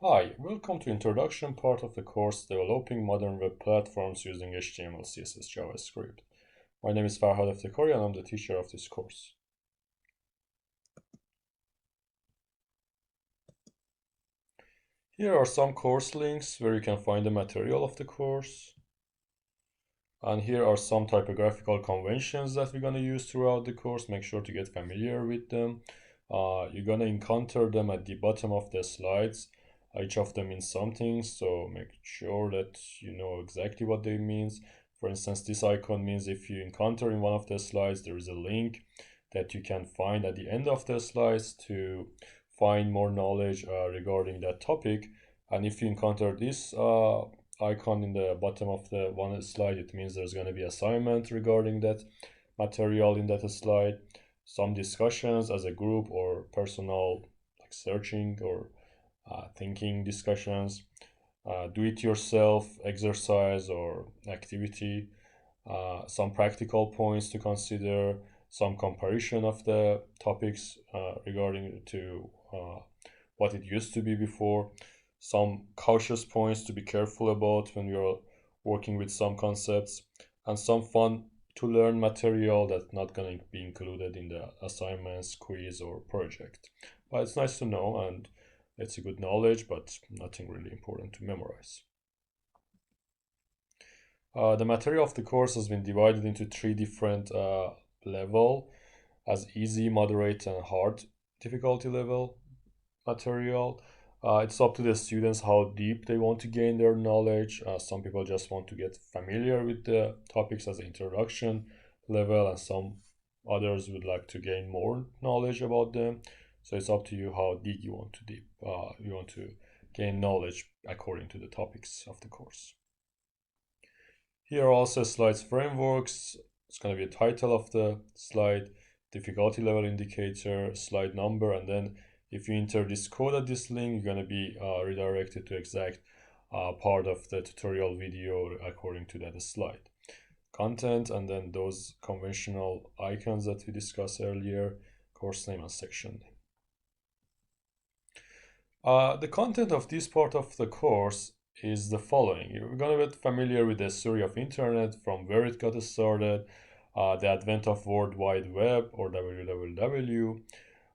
Hi, welcome to introduction part of the course Developing Modern Web Platforms using HTML, CSS, JavaScript. My name is Farhad Eftekori and I'm the teacher of this course. Here are some course links where you can find the material of the course. And here are some typographical conventions that we're going to use throughout the course. Make sure to get familiar with them. You're going to encounter them at the bottom of the slides. Each of them means something, so make sure that you know exactly what they means. For instance, this icon means if you encounter in one of the slides, there is a link that you can find at the end of the slides to find more knowledge regarding that topic. And if you encounter this icon in the bottom of the one slide, it means there's going to be assignment regarding that material in that slide, some discussions as a group or personal like searching or thinking discussions, do it yourself exercise or activity, some practical points to consider, some comparison of the topics regarding to what it used to be before, some cautious points to be careful about when you're working with some concepts, and some fun to learn material that's not going to be included in the assignments, quiz, or project. But it's nice to know and it's a good knowledge, but nothing really important to memorize. The material of the course has been divided into three different level as easy, moderate, and hard difficulty level material. It's up to the students how deep they want to gain their knowledge. Some people just want to get familiar with the topics as an introduction level, and some others would like to gain more knowledge about them. So it's up to you how deep you want to gain knowledge according to the topics of the course. Here are also slides frameworks. It's going to be a title of the slide, difficulty level indicator, slide number, and then if you enter this code at this link, you're going to be redirected to exact part of the tutorial video according to that slide. Content, and then those conventional icons that we discussed earlier, course name and section name. The content of this part of the course is the following. You're going to get familiar with the story of internet from where it got started, the advent of World Wide Web or WWW,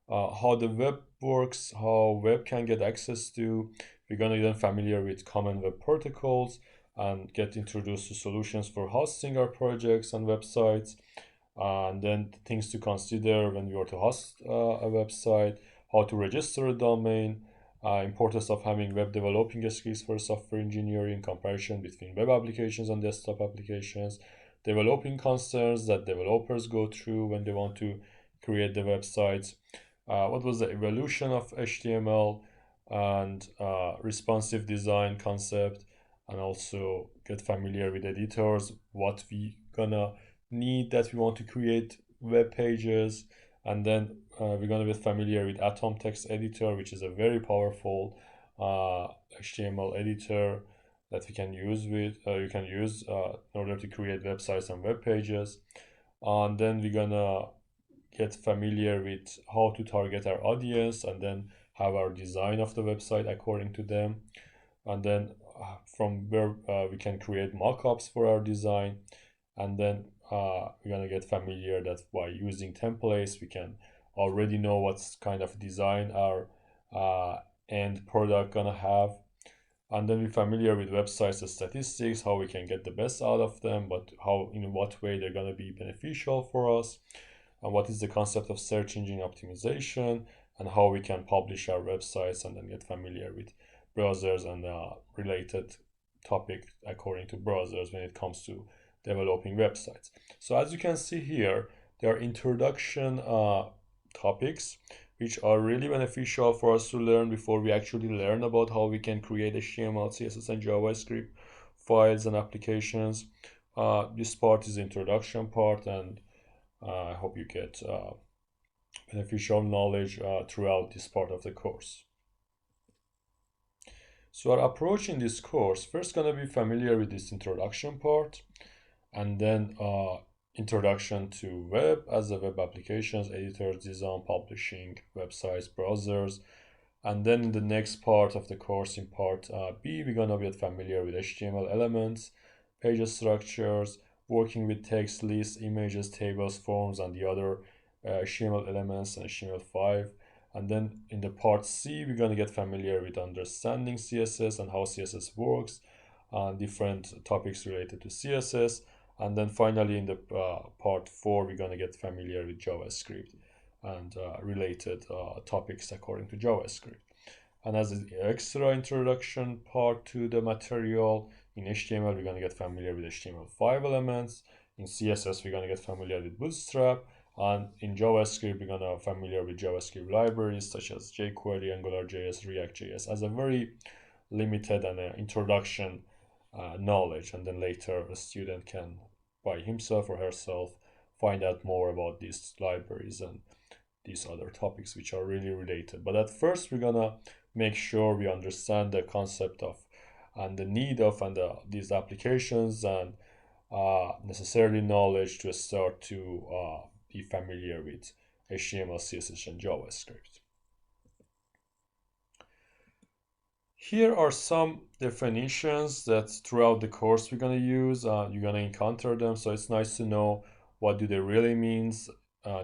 how the web works, how web can get access to. We're going to get familiar with common web protocols and get introduced to solutions for hosting our projects and websites. And then things to consider when you are to host a website, how to register a domain, importance of having web developing skills for software engineering, comparison between web applications and desktop applications, developing concerns that developers go through when they want to create the websites, what was the evolution of HTML and responsive design concept, and also get familiar with editors, what we gonna need that we want to create web pages, and then we're gonna be familiar with Atom Text Editor, which is a very powerful HTML editor that you can use in order to create websites and web pages. And then we're gonna get familiar with how to target our audience and then have our design of the website according to them, and then from where we can create mockups for our design, and then we're gonna get familiar that by using templates we can already know what's kind of design our end product gonna have, and then we're familiar with websites statistics, how we can get the best out of them, but how in what way they're gonna be beneficial for us, and what is the concept of search engine optimization, and how we can publish our websites, and then get familiar with browsers and related topic according to browsers when it comes to developing websites. So as you can see here, there are introduction topics which are really beneficial for us to learn before we actually learn about how we can create HTML, CSS, and JavaScript files and applications. This part is the introduction part, and I hope you get beneficial knowledge throughout this part of the course. So our approach in this course, first gonna be familiar with this introduction part, and then introduction to web as a web applications, editors, design, publishing, websites, browsers, And then in the next part of the course, in part B, we're gonna get familiar with HTML elements, page structures, working with text, lists, images, tables, forms, and the other HTML elements and HTML5. And then in the part C, we're gonna get familiar with understanding CSS and how CSS works, and different topics related to CSS. And then finally in the part 4, we're gonna get familiar with JavaScript and related topics according to JavaScript. And as an extra introduction part to the material, in HTML, we're going to get familiar with HTML5 elements. In CSS, we're going to get familiar with Bootstrap. And in JavaScript, we're going to familiar with JavaScript libraries such as jQuery, AngularJS, React.js as a very limited and introduction knowledge. And then later, a student can, by himself or herself, find out more about these libraries and these other topics which are really related. But at first, we're gonna make sure we understand the concept of and the need of and these applications and necessarily knowledge to start to be familiar with HTML, CSS, and JavaScript. Here are some definitions that throughout the course we're going to use. You're going to encounter them, so it's nice to know what do they really means,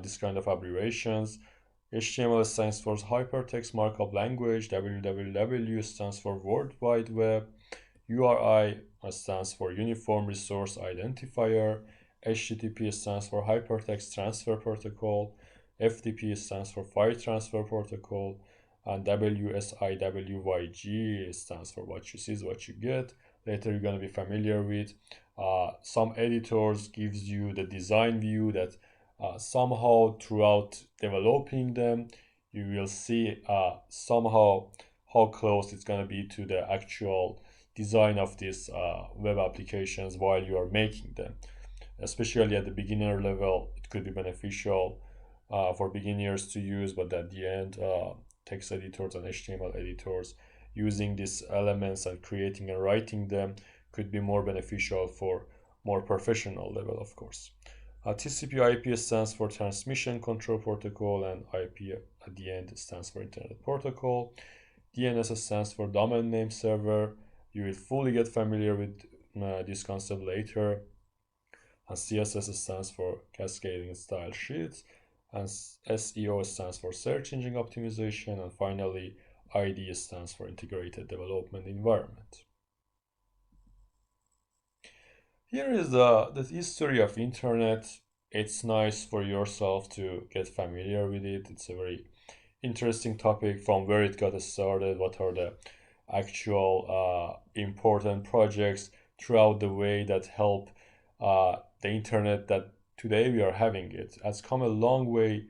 this kind of abbreviations. HTML stands for Hypertext Markup Language, WWW stands for World Wide Web, URI stands for Uniform Resource Identifier, HTTP stands for Hypertext Transfer Protocol, FTP stands for File Transfer Protocol, and WSIWYG stands for what you see is what you get. Later you're going to be familiar with. Some editors gives you the design view that somehow throughout developing them, you will see somehow how close it's going to be to the actual design of these web applications while you are making them. Especially at the beginner level, it could be beneficial for beginners to use, but at the end, text editors and HTML editors using these elements and creating and writing them could be more beneficial for more professional level, of course. TCP/IP stands for Transmission Control Protocol, and IP at the end stands for Internet Protocol. DNS stands for Domain Name Server. You will fully get familiar with this concept later. And CSS stands for Cascading Style Sheets. And SEO stands for Search Engine Optimization. And finally, IDE stands for Integrated Development Environment. Here is the history of internet. It's nice for yourself to get familiar with it. It's a very interesting topic from where it got started, what are the actual important projects throughout the way that help the internet that today we are having. It has come a long way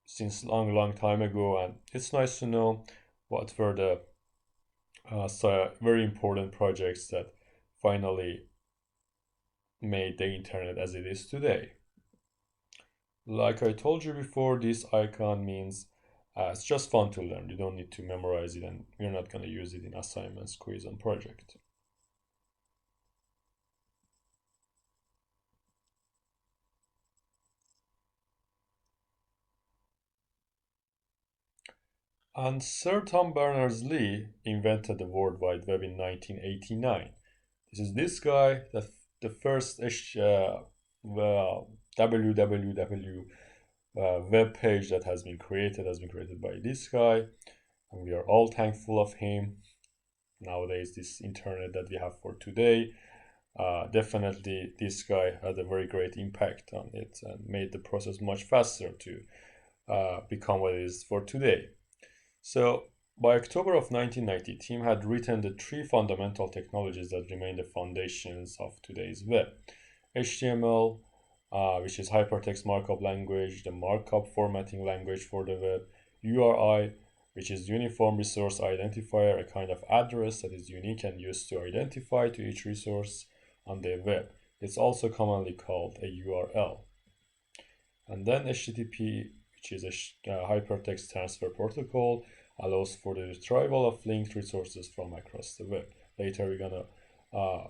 since long time ago, and it's nice to know what were the very important projects that finally made the internet as it is today. Like I told you before, this icon means it's just fun to learn. You don't need to memorize it, and you're not going to use it in assignments, quiz, and project. And Sir Tom Berners-Lee invented the World Wide Web in 1989. This is this guy, that the first www web page that has been created by this guy, and we are all thankful of him. Nowadays, this internet that we have for today, definitely this guy had a very great impact on it and made the process much faster to become what it is for today. So by October of 1990, Tim had written the three fundamental technologies that remain the foundations of today's web. HTML, which is Hypertext Markup Language, the markup formatting language for the web. URI, which is Uniform Resource Identifier, a kind of address that is unique and used to identify to each resource on the web. It's also commonly called a URL. And then HTTP, which is a Hypertext Transfer Protocol, allows for the retrieval of linked resources from across the web. Later, we're gonna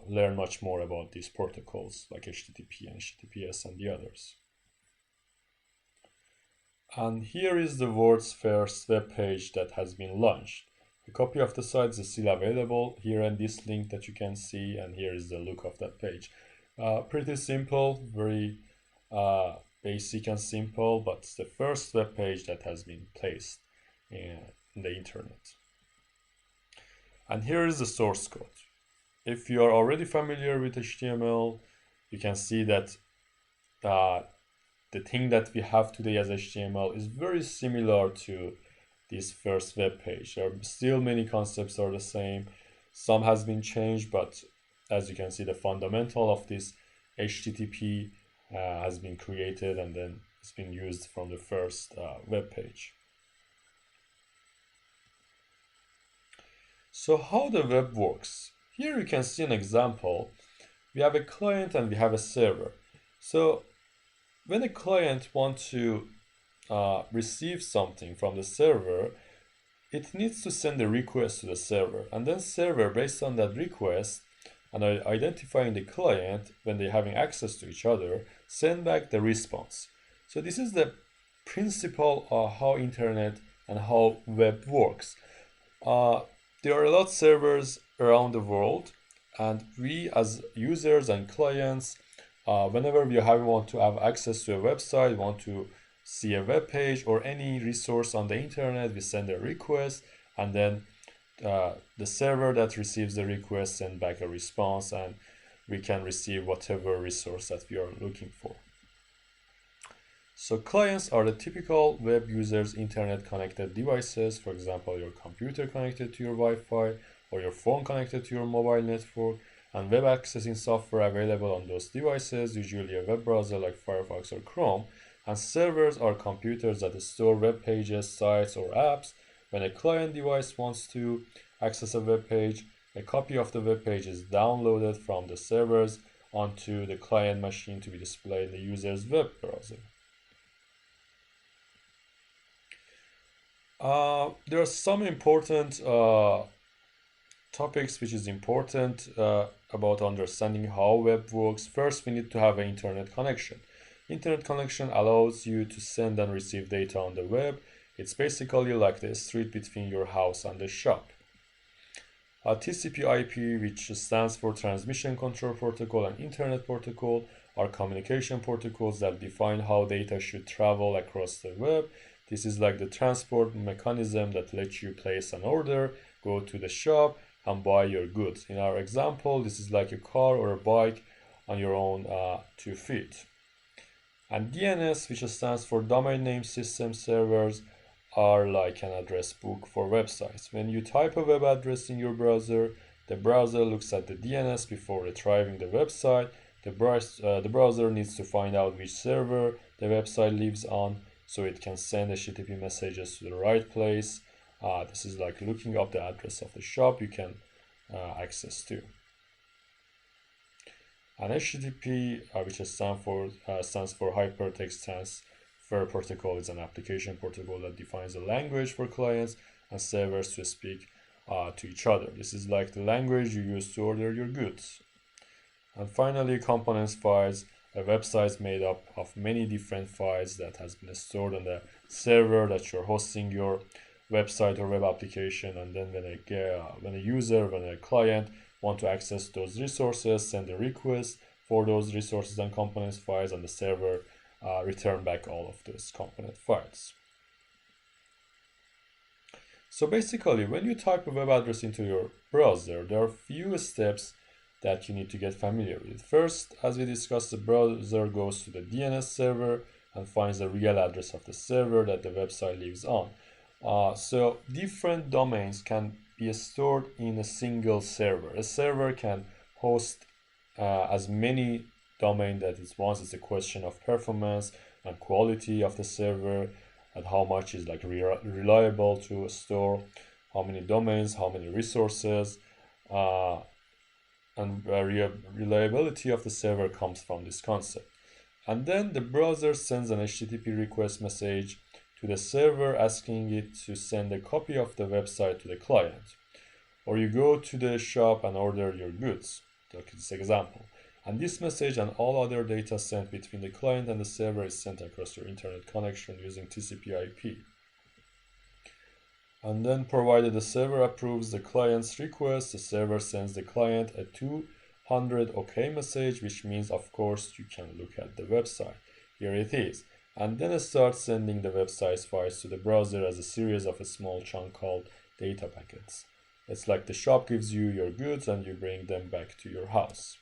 learn much more about these protocols like HTTP and HTTPS and the others. And here is the world's first web page that has been launched. A copy of the site is still available here in this link that you can see, and here is the look of that page. Pretty simple, very basic and simple, but it's the first web page that has been placed in the internet. And here is the source code. If you are already familiar with HTML, you can see that the thing that we have today as HTML is very similar to this first web page. There are still many concepts are the same. Some has been changed, but as you can see, the fundamental of this HTTP has been created and then it's been used from the first web page. So how the web works? Here you can see an example. We have a client and we have a server. So when a client wants to receive something from the server, it needs to send a request to the server, and then server, based on that request and identifying the client when they're having access to each other, send back the response. So this is the principle of how internet and how web works. There are a lot of servers around the world, and we as users and clients, whenever we want to have access to a website, want to see a web page or any resource on the internet, we send a request, and then the server that receives the request send back a response, and we can receive whatever resource that we are looking for. So clients are the typical web users' internet connected devices, for example, your computer connected to your Wi-Fi or your phone connected to your mobile network, and web accessing software available on those devices, usually a web browser like Firefox or Chrome. And servers are computers that store web pages, sites, or apps. When a client device wants to access a web page, a copy of the web page is downloaded from the servers onto the client machine to be displayed in the user's web browser. There are some important topics which is important about understanding how web works. First, we need to have an internet connection. Internet connection allows you to send and receive data on the web. It's basically like the street between your house and the shop. TCP/IP, which stands for Transmission Control Protocol, and Internet Protocol, are communication protocols that define how data should travel across the web. This is like the transport mechanism that lets you place an order, go to the shop, and buy your goods. In our example, this is like a car or a bike on your own 2 feet. And DNS, which stands for Domain Name System Servers, are like an address book for websites. When you type a web address in your browser, the browser looks at the DNS before retrieving the website. The browser needs to find out which server the website lives on, so it can send HTTP messages to the right place. This is like looking up the address of the shop you can access to. And HTTP, which stands for Hypertext Transfer Protocol, is an application protocol that defines a language for clients and servers to speak to each other. This is like the language you use to order your goods. And finally, components files. A website is made up of many different files that has been stored on the server that you're hosting your website or web application, and then when a client want to access those resources, send a request for those resources and components files, and the server return back all of those component files. So basically, when you type a web address into your browser, there are few steps that you need to get familiar with. First, as we discussed, the browser goes to the DNS server and finds the real address of the server that the website lives on. So different domains can be stored in a single server. A server can host as many domains that it wants. It's a question of performance and quality of the server, and how much is like reliable to store, how many domains, how many resources, and reliability of the server comes from this concept. And then the browser sends an HTTP request message to the server asking it to send a copy of the website to the client. Or you go to the shop and order your goods, like this example. And this message and all other data sent between the client and the server is sent across your internet connection using TCP/IP. And then provided the server approves the client's request, the server sends the client a 200 OK message, which means of course you can look at the website. Here it is. And then it starts sending the website's files to the browser as a series of a small chunk called data packets. It's like the shop gives you your goods and you bring them back to your house.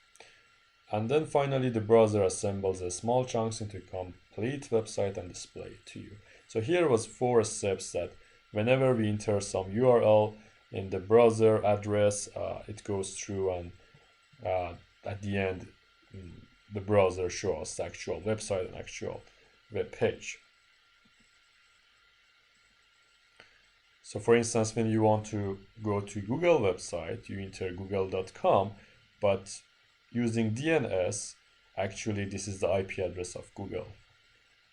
And then finally the browser assembles the small chunks into a complete website and display it to you. So here was 4 steps that whenever we enter some URL in the browser address, it goes through, and at the end the browser shows us the actual website and actual web page. So for instance, when you want to go to Google website, you enter google.com, but using DNS, actually this is the IP address of Google.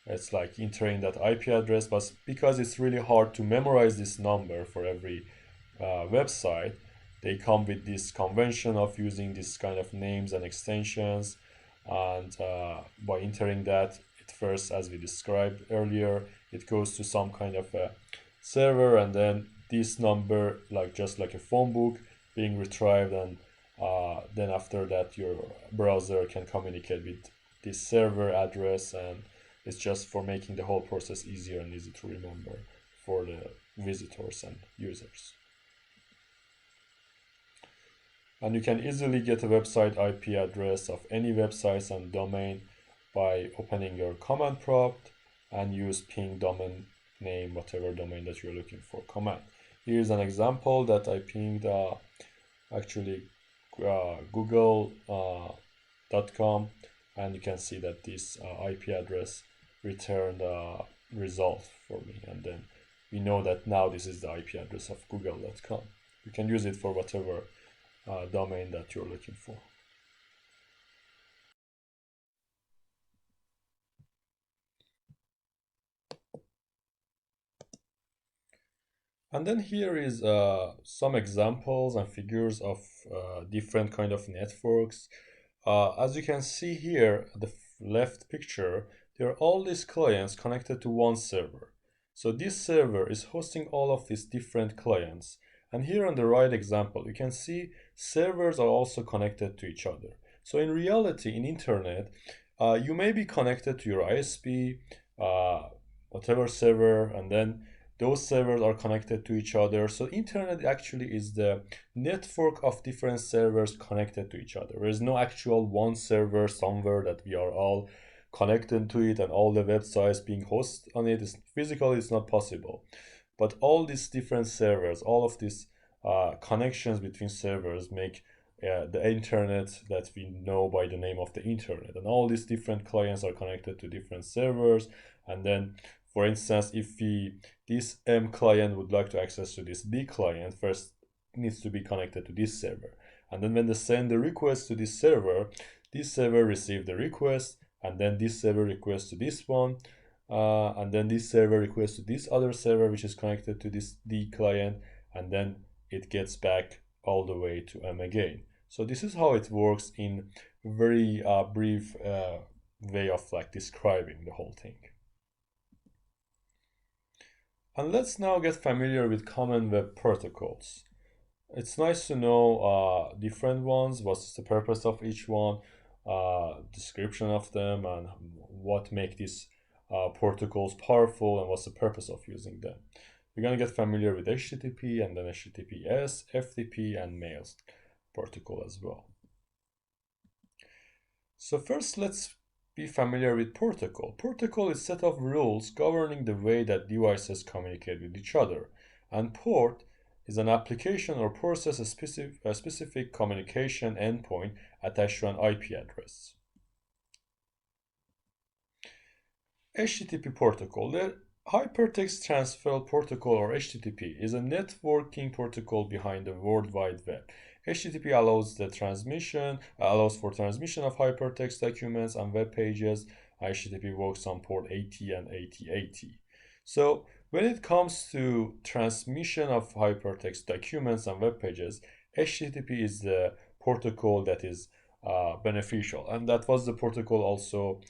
It's like entering that IP address, but because it's really hard to memorize this number for every website, they come with this convention of using this kind of names and extensions. And by entering that, it first, as we described earlier, it goes to some kind of a server, and then this number, like just like a phone book, being retrieved, and then after that your browser can communicate with this server address, and it's just for making the whole process easier and easy to remember for the visitors and users. And you can easily get a website IP address of any websites and domain by opening your command prompt and use ping domain name, whatever domain that you're looking for command. Here's an example that I pinged actually google.com, and you can see that this IP address returned a result for me, and then we know that now this is the IP address of google.com. You can use it for whatever domain that you're looking for. And then here is some examples and figures of different kind of networks. As you can see here, the left picture, there are all these clients connected to one server. So this server is hosting all of these different clients. And here on the right example, you can see servers are also connected to each other. So in reality, in internet, you may be connected to your ISP, whatever server, and then those servers are connected to each other. So internet actually is the network of different servers connected to each other. There is no actual one server somewhere that we are all connected to it and all the websites being hosted on it. Physically, it's not possible. But all these different servers, all of these connections between servers make the internet that we know by the name of the internet. And all these different clients are connected to different servers. And then, for instance, if this M client would like to access to this B client, first needs to be connected to this server. And then when they send the request to this server receives the request, and then this server requests to this one, and then this server requests to this other server which is connected to this D client, and then it gets back all the way to M again. So this is how it works in very brief way of like describing the whole thing. And let's now get familiar with common web protocols. It's nice to know different ones, what's the purpose of each one, description of them, and what make these protocols powerful and what's the purpose of using them. We're going to get familiar with HTTP and then HTTPS, FTP, and Mails protocol as well. So first, let's be familiar with protocol. Protocol is a set of rules governing the way that devices communicate with each other. And port is an application or process a specific communication endpoint attached to an IP address. HTTP protocol. The Hypertext Transfer Protocol, or HTTP, is a networking protocol behind the World Wide Web. HTTP allows for transmission of hypertext documents and web pages. HTTP works on port 80 and 8080. So when it comes to transmission of hypertext documents and web pages, HTTP is the protocol that is beneficial. And that was the protocol also.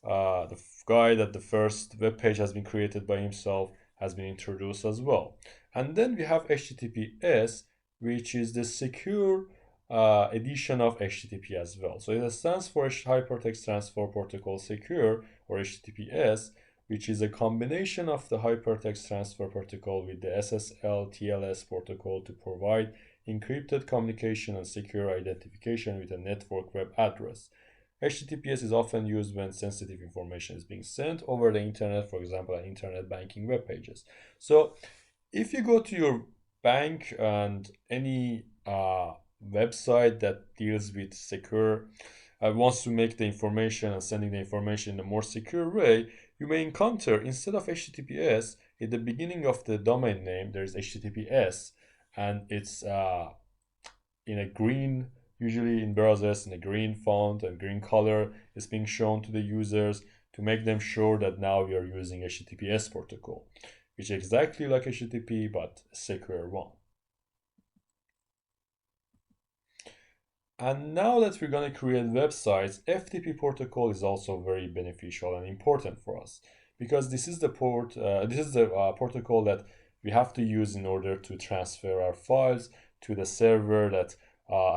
The guy that the first web page has been created by himself has been introduced as well. And then we have HTTPS, which is the secure edition of HTTP as well. So it stands for Hypertext Transfer Protocol Secure, or HTTPS, which is a combination of the Hypertext Transfer Protocol with the SSL TLS protocol to provide encrypted communication and secure identification with a network web address. HTTPS is often used when sensitive information is being sent over the internet, for example, on internet banking web pages. So if you go to your bank and any website that deals with secure, wants to make the information and sending the information in a more secure way, you may encounter, instead of HTTPS, at the beginning of the domain name, there's HTTPS, and it's in a green, usually in browsers, in a green font and green color is being shown to the users to make them sure that now we are using HTTPS protocol, which is exactly like HTTP but a secure one. And now that we're going to create websites, FTP protocol is also very beneficial and important for us because this is the protocol that we have to use in order to transfer our files to the server that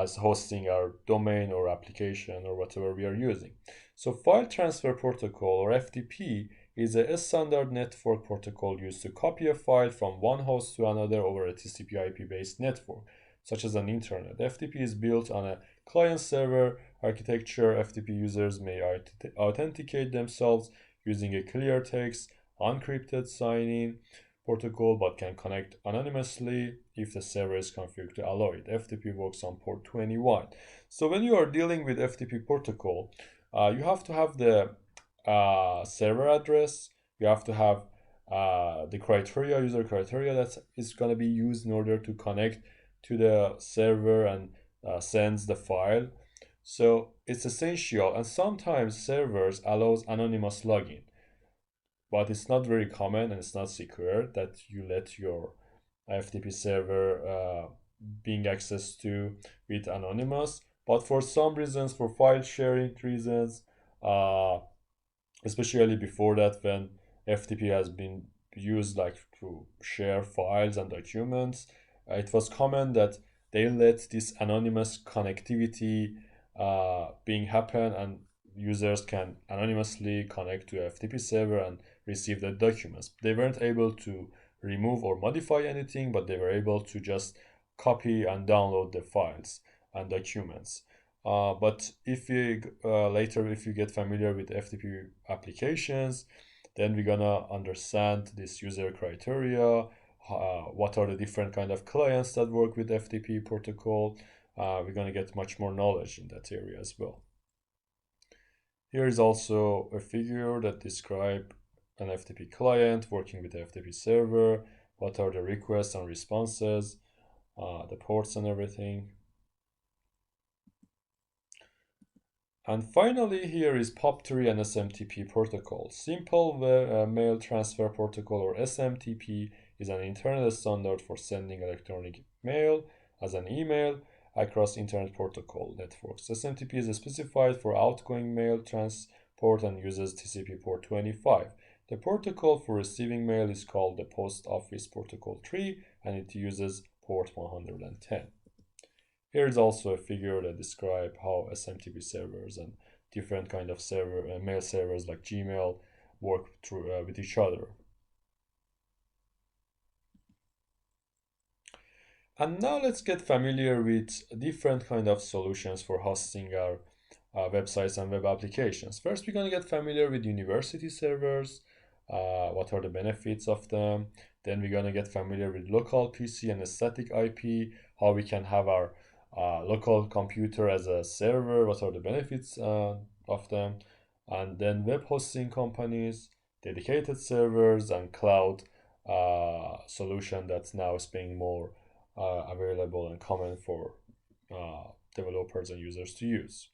is hosting our domain or application or whatever we are using. So file transfer protocol, or FTP, is a standard network protocol used to copy a file from one host to another over a TCP/IP based network, such as an internet. FTP is built on a client-server architecture. FTP users may authenticate themselves using a clear text, unencrypted sign-in protocol, but can connect anonymously if the server is configured to allow it. FTP works on port 21. So when you are dealing with FTP protocol, you have to have the server address. You have to have the criteria, user criteria that is going to be used in order to connect to the server and sends the file. So it's essential, and sometimes servers allows anonymous login, but it's not very common and it's not secure that you let your FTP server being access to with anonymous. But for some reasons, for file sharing reasons, uh, especially before that, when FTP has been used like to share files and documents, it was common that they let this anonymous connectivity being happen, and users can anonymously connect to a FTP server and receive the documents. They weren't able to remove or modify anything, but they were able to just copy and download the files and documents. But if you later, if you get familiar with FTP applications, then we're gonna understand this user criteria, what are the different kind of clients that work with FTP protocol. We're gonna get much more knowledge in that area as well. Here is also a figure that describes an FTP client working with the FTP server, what are the requests and responses, the ports and everything. And finally, here is POP3 and SMTP protocol. Simple Mail Transfer Protocol, or SMTP, is an internet standard for sending electronic mail as an email across internet protocol networks. SMTP is specified for outgoing mail transport and uses TCP port 25. The protocol for receiving mail is called the Post Office Protocol 3, and it uses port 110. Here is also a figure that describes how SMTP servers and different kind of server mail servers like Gmail work through with each other. And now let's get familiar with different kind of solutions for hosting our websites and web applications. First, we're going to get familiar with university servers, what are the benefits of them. Then we're going to get familiar with local PC and static IP, how we can have our local computer as a server, what are the benefits of them. And then web hosting companies, dedicated servers, and cloud solution that's now is being more available and common for developers and users to use.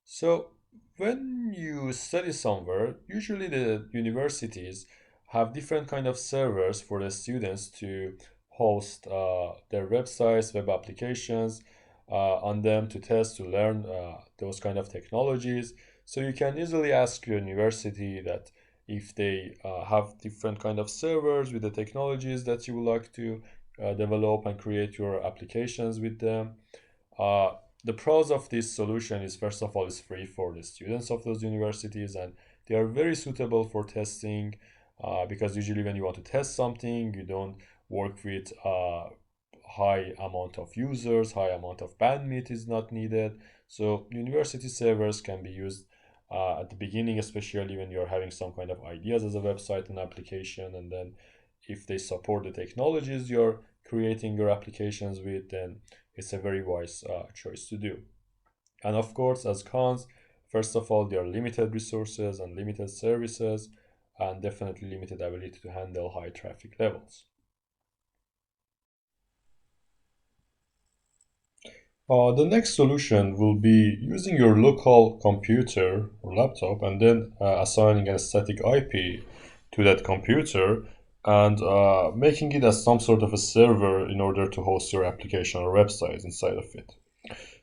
So when you study somewhere, usually the universities have different kind of servers for the students to host their websites, web applications. on them to test, to learn those kind of technologies. So you can easily ask your university that if they have different kind of servers with the technologies that you would like to develop and create your applications with them. Uh, the pros of this solution is, first of all, it's free for the students of those universities, and they are very suitable for testing because usually when you want to test something, you don't work with high amount of users, high amount of bandwidth is not needed. So university servers can be used at the beginning, especially when you're having some kind of ideas as a website and application, and then if they support the technologies you're creating your applications with, then it's a very wise choice to do. And of course, as cons, first of all, there are limited resources and limited services, and definitely limited ability to handle high traffic levels. The next solution will be using your local computer or laptop and then assigning a static IP to that computer and making it as some sort of a server in order to host your application or website inside of it.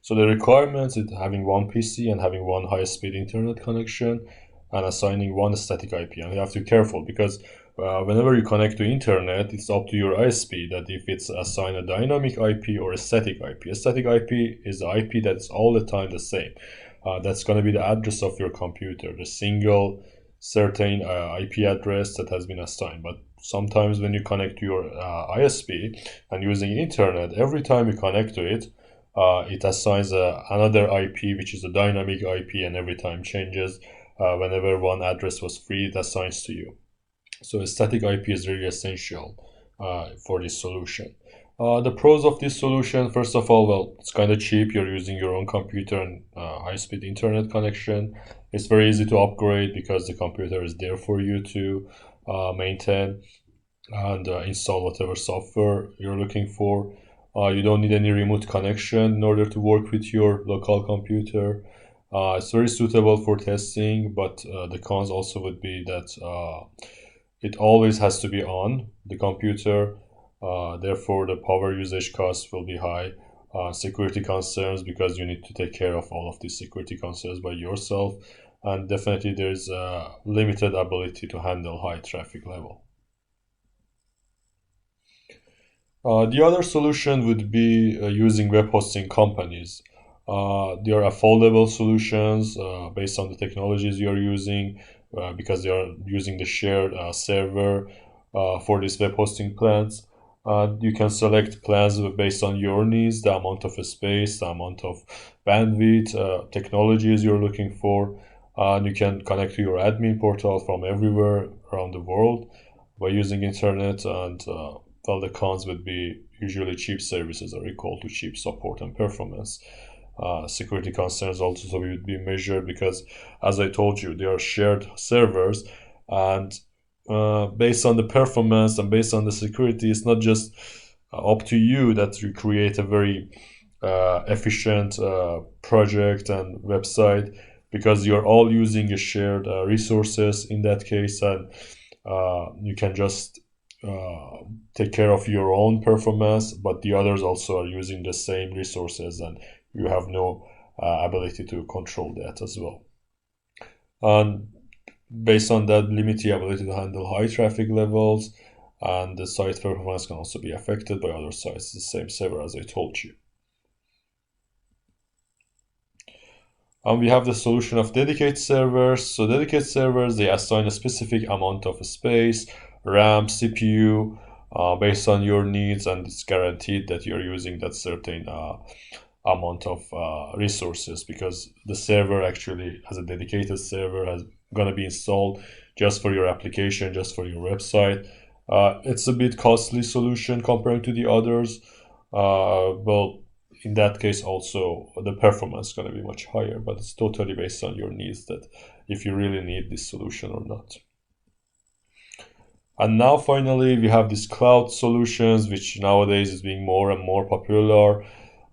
So the requirements is having one PC and having one high-speed internet connection and assigning one static IP. And you have to be careful because whenever you connect to internet, it's up to your ISP that if it's assigned a dynamic IP or a static IP. A static IP is the IP that's all the time the same. That's going to be the address of your computer, the single certain IP address that has been assigned. But sometimes when you connect to your ISP and using internet, every time you connect to it, it assigns another IP, which is a dynamic IP, and every time changes. Whenever one address was free, it assigns to you. So a static IP is really essential for this solution. The pros of this solution, first of all, well, it's kind of cheap. You're using your own computer and high-speed internet connection. It's very easy to upgrade because the computer is there for you to maintain and install whatever software you're looking for. You don't need any remote connection in order to work with your local computer. It's very suitable for testing, but the cons also would be that it always has to be on the computer. Therefore, the power usage cost will be high. Security concerns because you need to take care of all of these security concerns by yourself. And definitely, there's a limited ability to handle high traffic level. The other solution would be using web hosting companies. They are affordable solutions based on the technologies you're using because they are using the shared server for these web hosting plans. You can select plans based on your needs, the amount of space, the amount of bandwidth, technologies you're looking for. And you can connect to your admin portal from everywhere around the world by using internet and well, the cons would be usually cheap services are equal to cheap support and performance. Security concerns also would be measured because, as I told you, they are shared servers, and based on the performance and based on the security, it's not just up to you that you create a very efficient project and website because you're all using a shared resources in that case, and you can just uh, take care of your own performance, but the others also are using the same resources, and you have no ability to control that as well. And based on that, limit the ability to handle high traffic levels, and the site performance can also be affected by other sites, the same server as I told you. And we have the solution of dedicated servers. So dedicated servers, they assign a specific amount of space, RAM, CPU, based on your needs, and it's guaranteed that you're using that certain amount of resources because the server actually has a dedicated server has going to be installed just for your application, just for your website. It's a bit costly solution compared to the others. Well, in that case also the performance is going to be much higher, but it's totally based on your needs that if you really need this solution or not. And now finally we have these cloud solutions which nowadays is being more and more popular,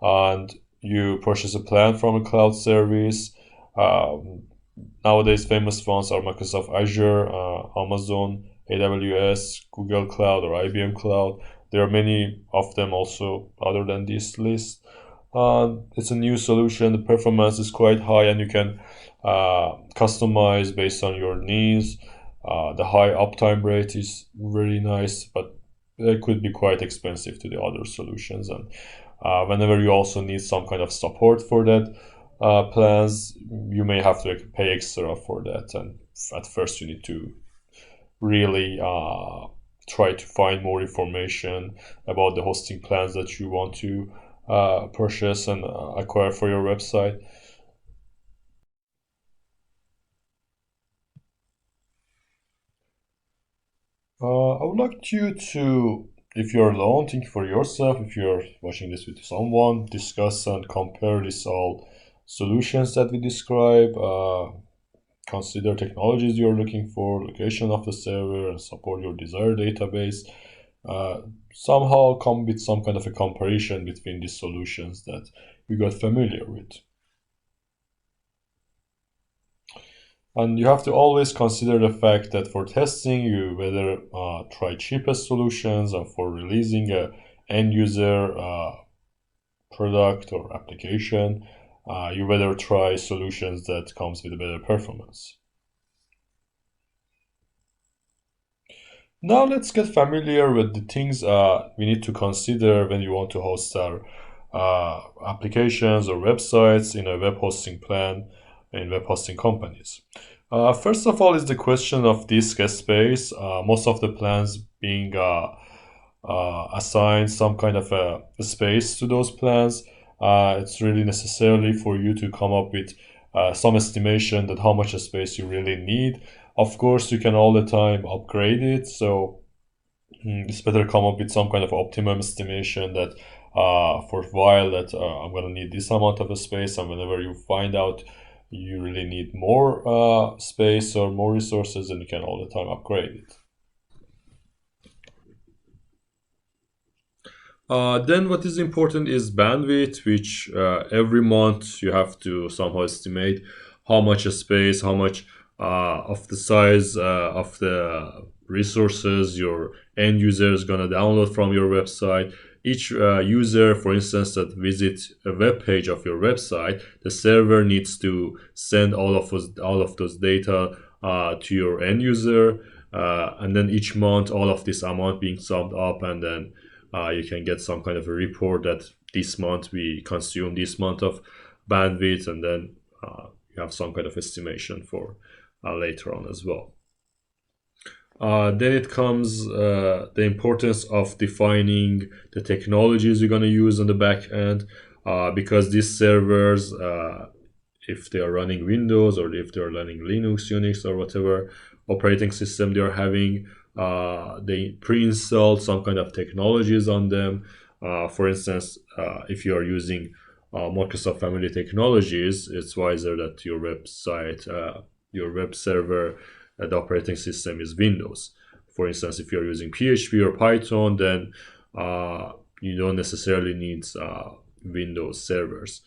and you purchase a plan from a cloud service. um, Nowadays famous ones are Microsoft Azure, Amazon AWS, Google Cloud or IBM Cloud. There are many of them also other than this list. It's a new solution. The performance is quite high, and you can customize based on your needs. The high uptime rate is really nice, but it could be quite expensive to the other solutions. And whenever you also need some kind of support for that plans, you may have to pay extra for that. And at first, you need to really try to find more information about the hosting plans that you want to purchase and acquire for your website. I would like you to, if you're alone, think for yourself, if you're watching this with someone, discuss and compare these all solutions that we describe. Consider technologies you're looking for, location of the server, and support your desired database. Somehow come with some kind of a comparison between these solutions that you got familiar with. And you have to always consider the fact that for testing, you better try cheapest solutions, and for releasing a end user product or application, you better try solutions that comes with a better performance. Now let's get familiar with the things we need to consider when you want to host our applications or websites in a web hosting plan in web hosting companies. First of all is the question of disk space. Most of the plans being assign some kind of a space to those plans. It's really necessarily for you to come up with some estimation that how much space you really need. Of course, you can all the time upgrade it, so it's better come up with some kind of optimum estimation that for a while that I'm gonna need this amount of a space, and whenever you find out you really need more space or more resources, then you can all the time upgrade it. Then what is important is bandwidth, which every month you have to somehow estimate how much space, how much of the size of the resources your end user is gonna download from your website. Each user, for instance, that visit a web page of your website, the server needs to send all of those data to your end user, and then each month all of this amount being summed up, and then you can get some kind of a report that this month we consume this month of bandwidth, and then you have some kind of estimation for later on as well. Then it comes the importance of defining the technologies you're going to use on the back end, because these servers, if they are running Windows or if they're running Linux, Unix, or whatever operating system they're having, they pre-install some kind of technologies on them. For instance, if you are using Microsoft Family Technologies, it's wiser that your website, your web server, the operating system is Windows. For instance, if you're using PHP or Python, then you don't necessarily need Windows servers.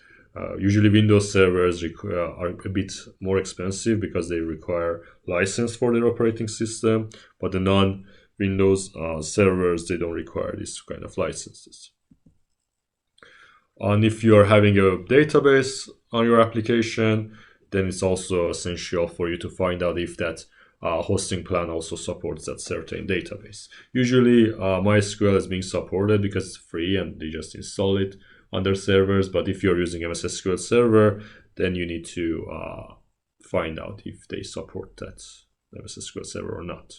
Usually Windows servers are a bit more expensive because they require license for their operating system, but the non-Windows servers, they don't require this kind of licenses. And if you are having a database on your application, then it's also essential for you to find out if that hosting plan also supports that certain database. Usually MySQL is being supported because it's free and they just install it on their servers, but if you're using MS SQL Server, then you need to find out if they support that MS SQL Server or not.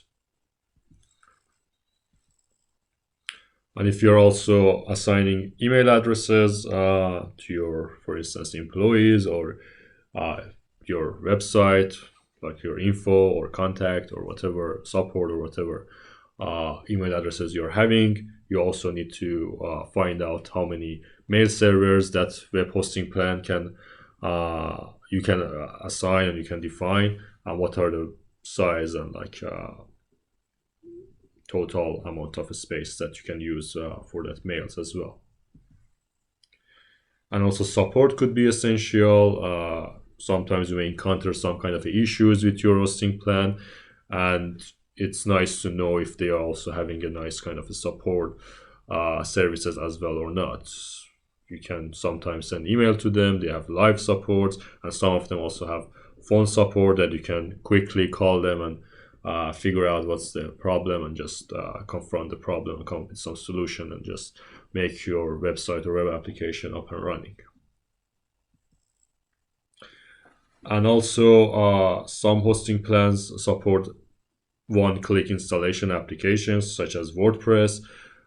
And if you're also assigning email addresses to your, for instance, employees or your website, like your info or contact or whatever, support or whatever email addresses you're having, you also need to find out how many mail servers that web hosting plan can you can assign and you can define, and what are the size and like total amount of space that you can use for that mails as well. And also support could be essential. Sometimes you may encounter some kind of issues with your hosting plan, and it's nice to know if they are also having a nice kind of a support services as well or not. you can sometimes send email to them. They have live support, and some of them also have phone support that you can quickly call them and figure out what's the problem and just confront the problem and come up with some solution and just make your website or web application up and running. And also some hosting plans support one-click installation applications such as WordPress.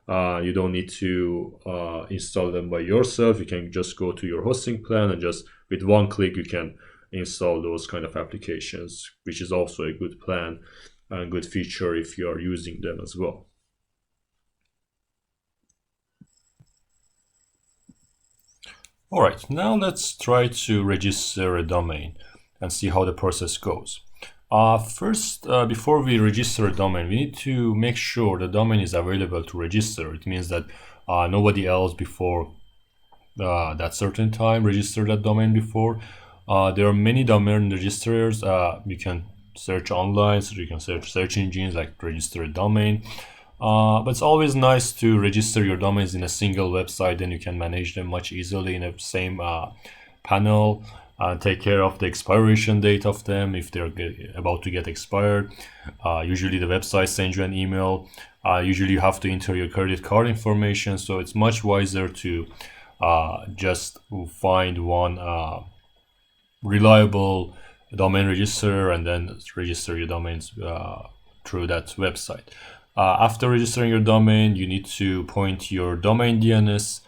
You don't need to install them by yourself. You can just go to your hosting plan and just with one click you can install those kind of applications, which is also a good plan and good feature if you are using them as well. All right, now let's try to register a domain and see how the process goes. First, before we register a domain, we need to make sure the domain is available to register. It means that nobody else before that certain time registered that domain before. There are many domain registrars. You can search online, so you can search engines like register a domain. But it's always nice to register your domains in a single website, then you can manage them much easily in the same panel. Take care of the expiration date of them if they're about to get expired. Usually the website sends you an email. Usually you have to enter your credit card information, so it's much wiser to just find one reliable domain registrar and then register your domains through that website. After registering your domain, you need to point your domain DNS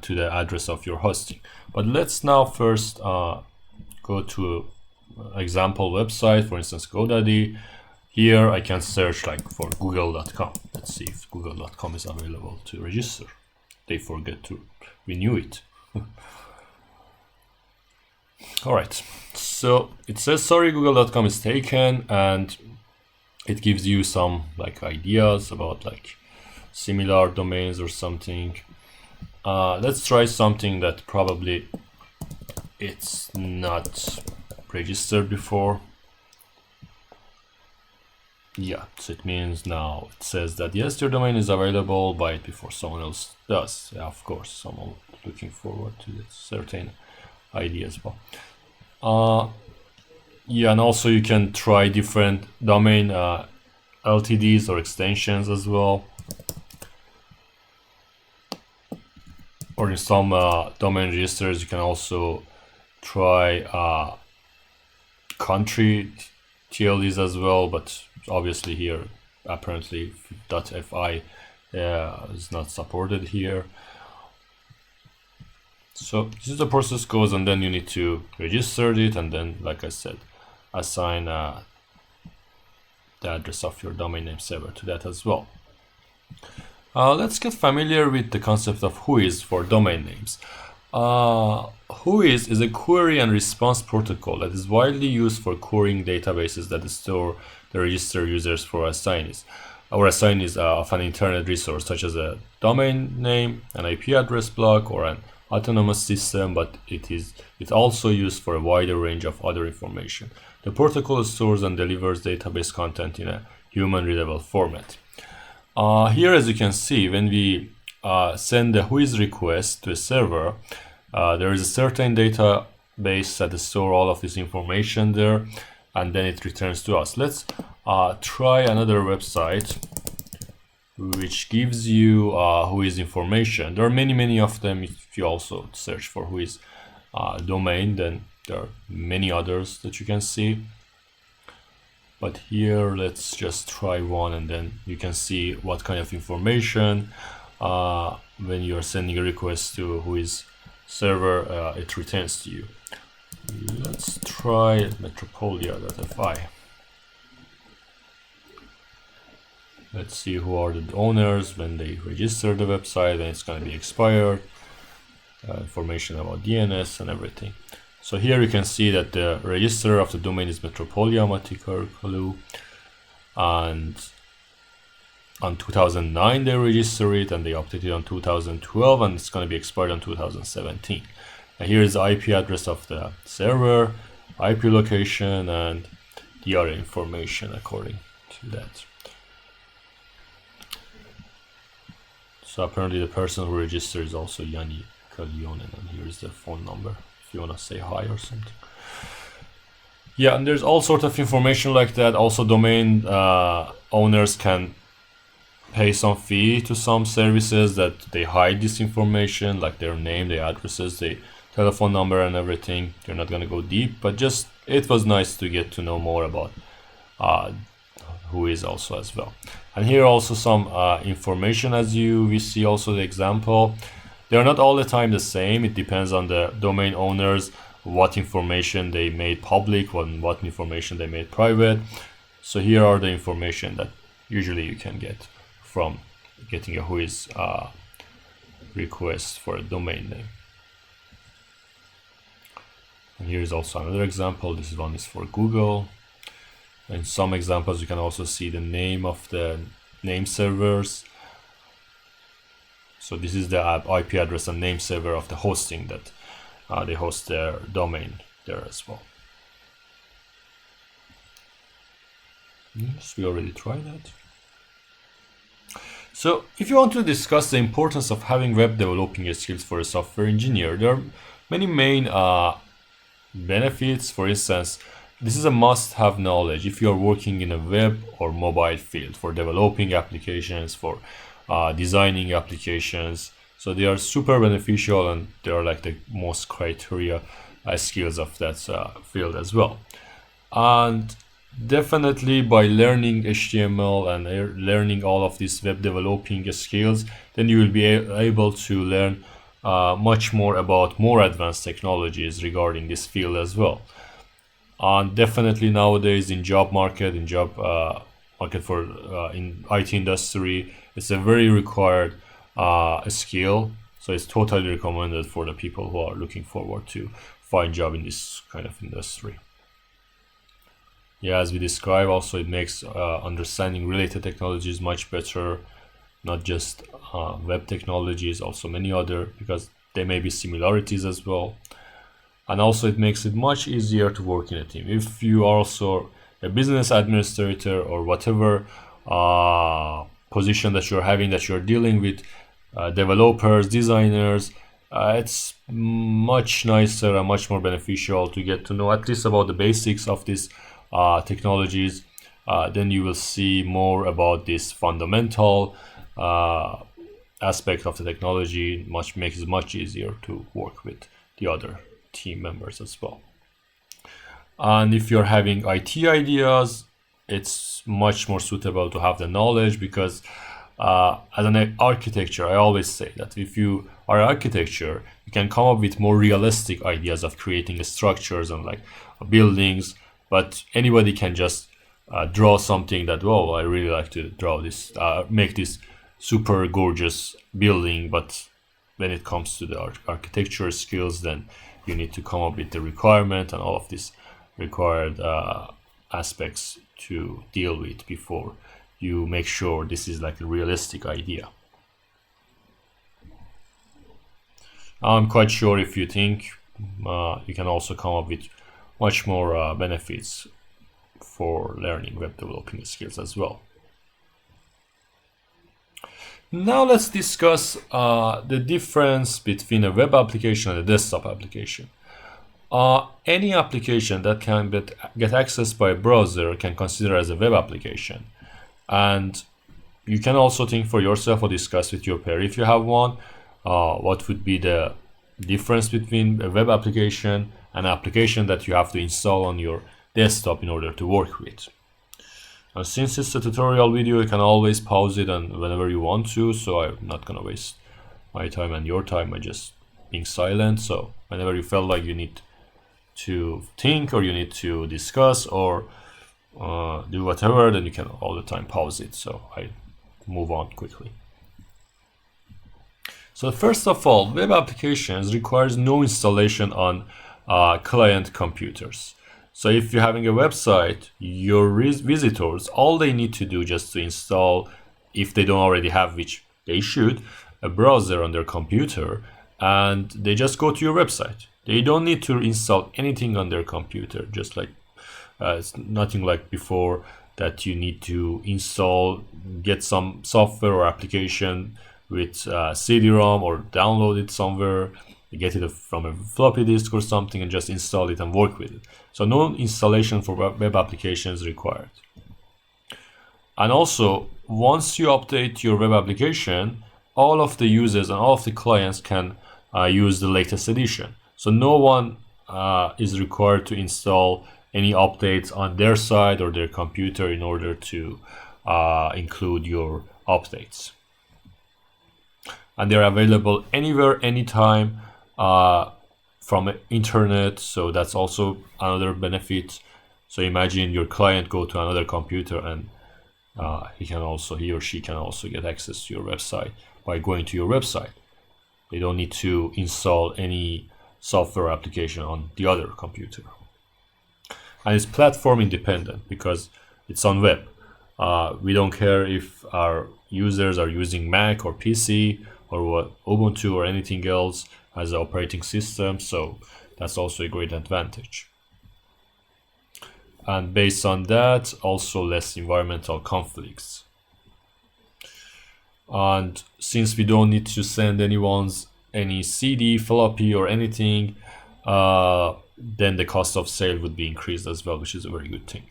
to the address of your hosting. But let's now first go to example website, for instance GoDaddy. Here I can search like for google.com. Let's see if google.com is available to register. They forget to renew it. All right, so it says sorry, google.com is taken, and it gives you some like ideas about like similar domains or something. Let's try something that probably it's not registered before. Yeah, so it means now it says that yes, your domain is available, buy it before someone else does. Yeah, of course, someone looking forward to this certain idea as well. Yeah, and also you can try different domain LTDs or extensions as well. Or in some domain registers, you can also try country TLDs as well, but obviously here, apparently .fi is not supported here. So this is the process goes, and then you need to register it, and then, like I said, assign the address of your domain name server to that as well. Let's get familiar with the concept of Whois for domain names. Whois is a query and response protocol that is widely used for querying databases that store the registered users for assignees of an internet resource, such as a domain name, an IP address block, or an autonomous system, but it's also used for a wider range of other information. The protocol stores and delivers database content in a human-readable format. Here, as you can see, when we send the Whois request to a server, there is a certain database that stores all of this information there, and then it returns to us. Let's try another website which gives you Whois information. There are many of them. If you also search for Whois domain, then there are many others that you can see. But here, let's just try one, and then you can see what kind of information when you're sending a request to Whois server, it returns to you. Let's try metropolia.fi. Let's see who are the owners when they register the website, and it's going to be expired. Information about DNS and everything. So here you can see that the register of the domain is Metropolia Matikarkalu, and on 2009 they registered it, and they updated on 2012, and it's going to be expired on 2017. And here is the IP address of the server, IP location, and the other information according to that. So apparently the person who registered is also Yanni Kalyonen, and here's the phone number if you want to say hi or something. Yeah, and there's all sort of information like that. Also, domain owners can pay some fee to some services that they hide this information, like their name, their addresses, the telephone number, and everything. They're not gonna go deep, but just it was nice to get to know more about Whois also as well. And here also some information, as we see also the example. They're not all the time the same. It depends on the domain owners, what information they made public, what information they made private. So here are the information that usually you can get from getting a Whois request for a domain name. And here is also another example. This one is for Google. In some examples, you can also see the name of the name servers. So this is the IP address and name server of the hosting that they host their domain there as well. Yes, we already tried that. So if you want to discuss the importance of having web developing skills for a software engineer, there are many main benefits. For instance, this is a must-have knowledge if you are working in a web or mobile field for developing applications, for designing applications. So they are super beneficial, and they are like the most criteria skills of that field as well. And definitely by learning HTML and learning all of these web developing skills, then you will be able to learn much more about more advanced technologies regarding this field as well. And definitely nowadays in job market, for in IT industry, it's a very required skill. So it's totally recommended for the people who are looking forward to find job in this kind of industry. Yeah, as we described, also it makes understanding related technologies much better, not just web technologies, also many other, because there may be similarities as well. And also it makes it much easier to work in a team. If you are also a business administrator or whatever position that you're having, that you're dealing with developers, designers, it's much nicer and much more beneficial to get to know at least about the basics of these technologies. Then you will see more about this fundamental aspect of the technology, makes it much easier to work with the other team members as well. And if you're having IT ideas, it's much more suitable to have the knowledge, because as an architecture, I always say that if you are an architecture, you can come up with more realistic ideas of creating structures and like buildings, but anybody can just draw something that, oh, I really like to draw this, make this super gorgeous building. But when it comes to the architecture skills, then you need to come up with the requirement and all of these required aspects to deal with before you make sure this is like a realistic idea. I'm quite sure if you think you can also come up with much more benefits for learning web developing skills as well. Now let's discuss the difference between a web application and a desktop application. Any application that can get accessed by a browser can consider as a web application. And you can also think for yourself or discuss with your peer if you have one, what would be the difference between a web application and an application that you have to install on your desktop in order to work with. And since it's a tutorial video, you can always pause it and whenever you want to, so I'm not gonna waste my time and your time by just being silent. So whenever you feel like you need to think or you need to discuss or do whatever, then you can all the time pause it. So I move on quickly. So first of all, web applications requires no installation on client computers. So if you're having a website, your visitors, all they need to do just to install, if they don't already have, which they should, a browser on their computer, and they just go to your website. They don't need to install anything on their computer, just like it's nothing like before that you need to install, get some software or application with CD-ROM or download it somewhere, get it from a floppy disk or something, and just install it and work with it. So no installation for web applications required. And also, once you update your web application, all of the users and all of the clients can use the latest edition. So no one is required to install any updates on their side or their computer in order to include your updates. And they're available anywhere, anytime from internet. So that's also another benefit. So imagine your client go to another computer and he or she can also get access to your website by going to your website. They don't need to install any software application on the other computer. And it's platform independent because it's on web. We don't care if our users are using Mac or PC or what, Ubuntu or anything else as an operating system, so that's also a great advantage. And based on that, also less environmental conflicts. And since we don't need to send any CD, floppy or anything, then the cost of sale would be increased as well, which is a very good thing.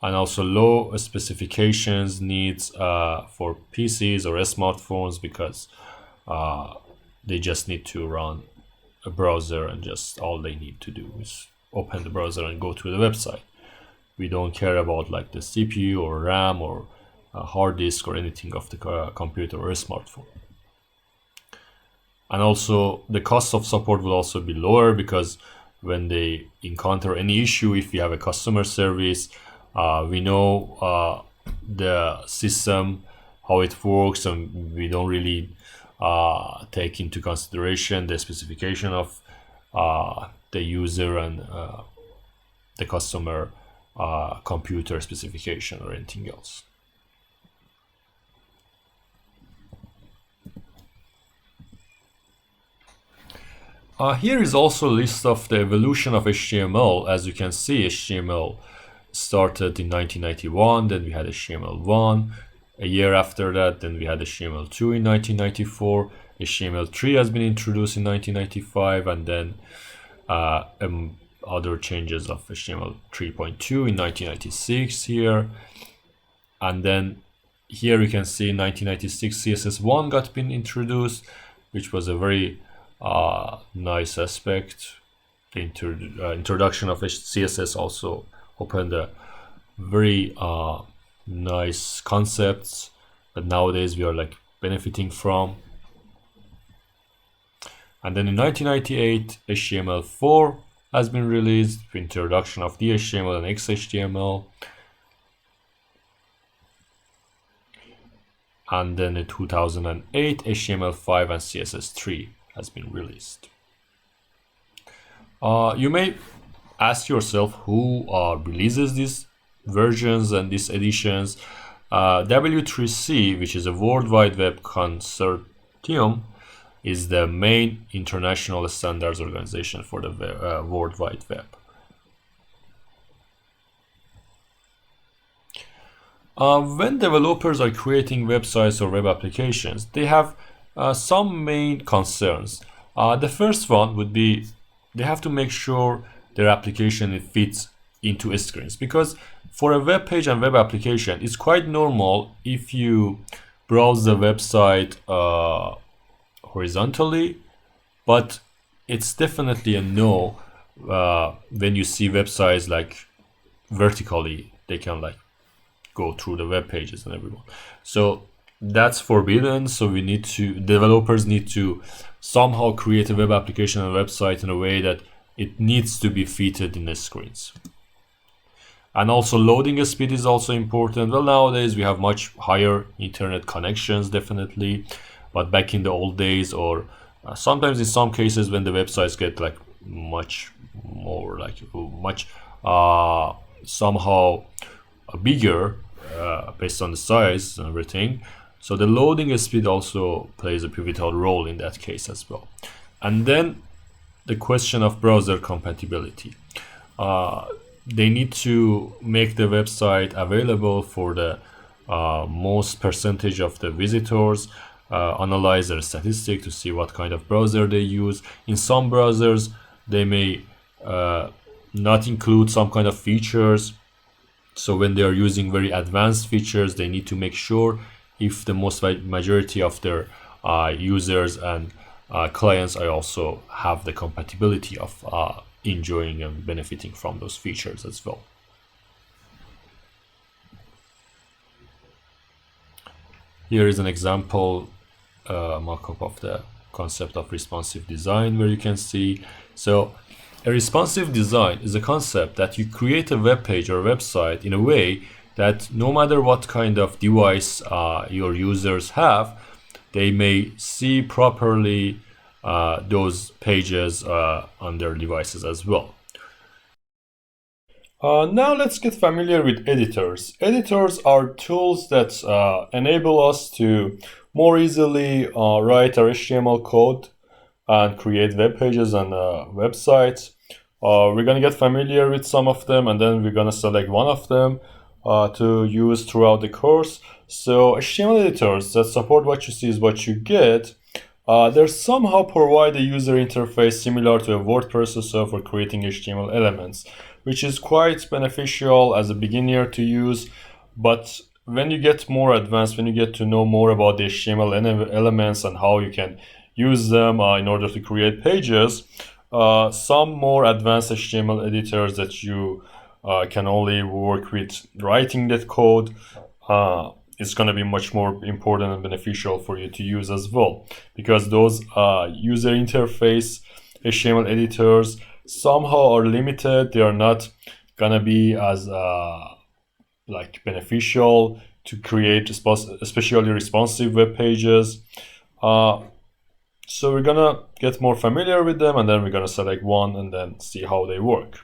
And also low specifications needs for PCs or smartphones, because they just need to run a browser, and just all they need to do is open the browser and go to the website. We don't care about like the CPU or RAM or hard disk or anything of the computer or a smartphone. And also the cost of support will also be lower, because when they encounter any issue, if we have a customer service, we know the system, how it works, and we don't really take into consideration the specification of the user and the customer computer specification or anything else. Here is also a list of the evolution of HTML. As you can see, HTML started in 1991, then we had HTML1. A year after that, then we had HTML2 in 1994. HTML3 has been introduced in 1995, and then other changes of HTML 3.2 in 1996 here. And then here you can see in 1996 CSS1 got been introduced, which was a very nice aspect. The introduction of CSS also opened a very nice concepts that nowadays we are like benefiting from. And then in 1998 HTML4 has been released with introduction of DHTML and XHTML. And then in 2008 HTML5 and CSS3 has been released. You may ask yourself who releases these versions and these editions. W3C, which is a World Wide Web consortium, is the main international standards organization for the World Wide Web. When developers are creating websites or web applications, they have some main concerns. The first one would be they have to make sure their application fits into screens, because for a web page and web application, it's quite normal if you browse the website horizontally, but it's definitely a no when you see websites like vertically. They can like go through the web pages and everyone. So that's forbidden. So developers need to somehow create a web application and website in a way that it needs to be fitted in the screens. And also loading speed is also important. Well, nowadays we have much higher internet connections, definitely, but back in the old days, or sometimes in some cases when the websites get like much more like somehow bigger based on the size and everything, so the loading speed also plays a pivotal role in that case as well. And then the question of browser compatibility. They need to make the website available for the most percentage of the visitors, analyze their statistic to see what kind of browser they use. In some browsers, they may not include some kind of features. So when they are using very advanced features, they need to make sure if the most majority of their users and clients I also have the compatibility of enjoying and benefiting from those features as well. Here is an example mock-up of the concept of responsive design, where you can see. So a responsive design is a concept that you create a web page or website in a way that no matter what kind of device your users have, they may see properly those pages on their devices as well. Now let's get familiar with editors. Editors are tools that enable us to more easily write our HTML code and create web pages and websites. We're going to get familiar with some of them, and then we're going to select one of them to use throughout the course. So HTML editors that support what you see is what you get. They somehow provide a user interface similar to a word processor for creating HTML elements, which is quite beneficial as a beginner to use. But when you get more advanced, when you get to know more about the HTML elements and how you can use them in order to create pages, some more advanced HTML editors that you can only work with writing that code, it's going to be much more important and beneficial for you to use as well, because those user interface HTML editors somehow are limited. They are not going to be as beneficial to create especially responsive web pages. So we're gonna get more familiar with them, and then we're gonna select one and then see how they work.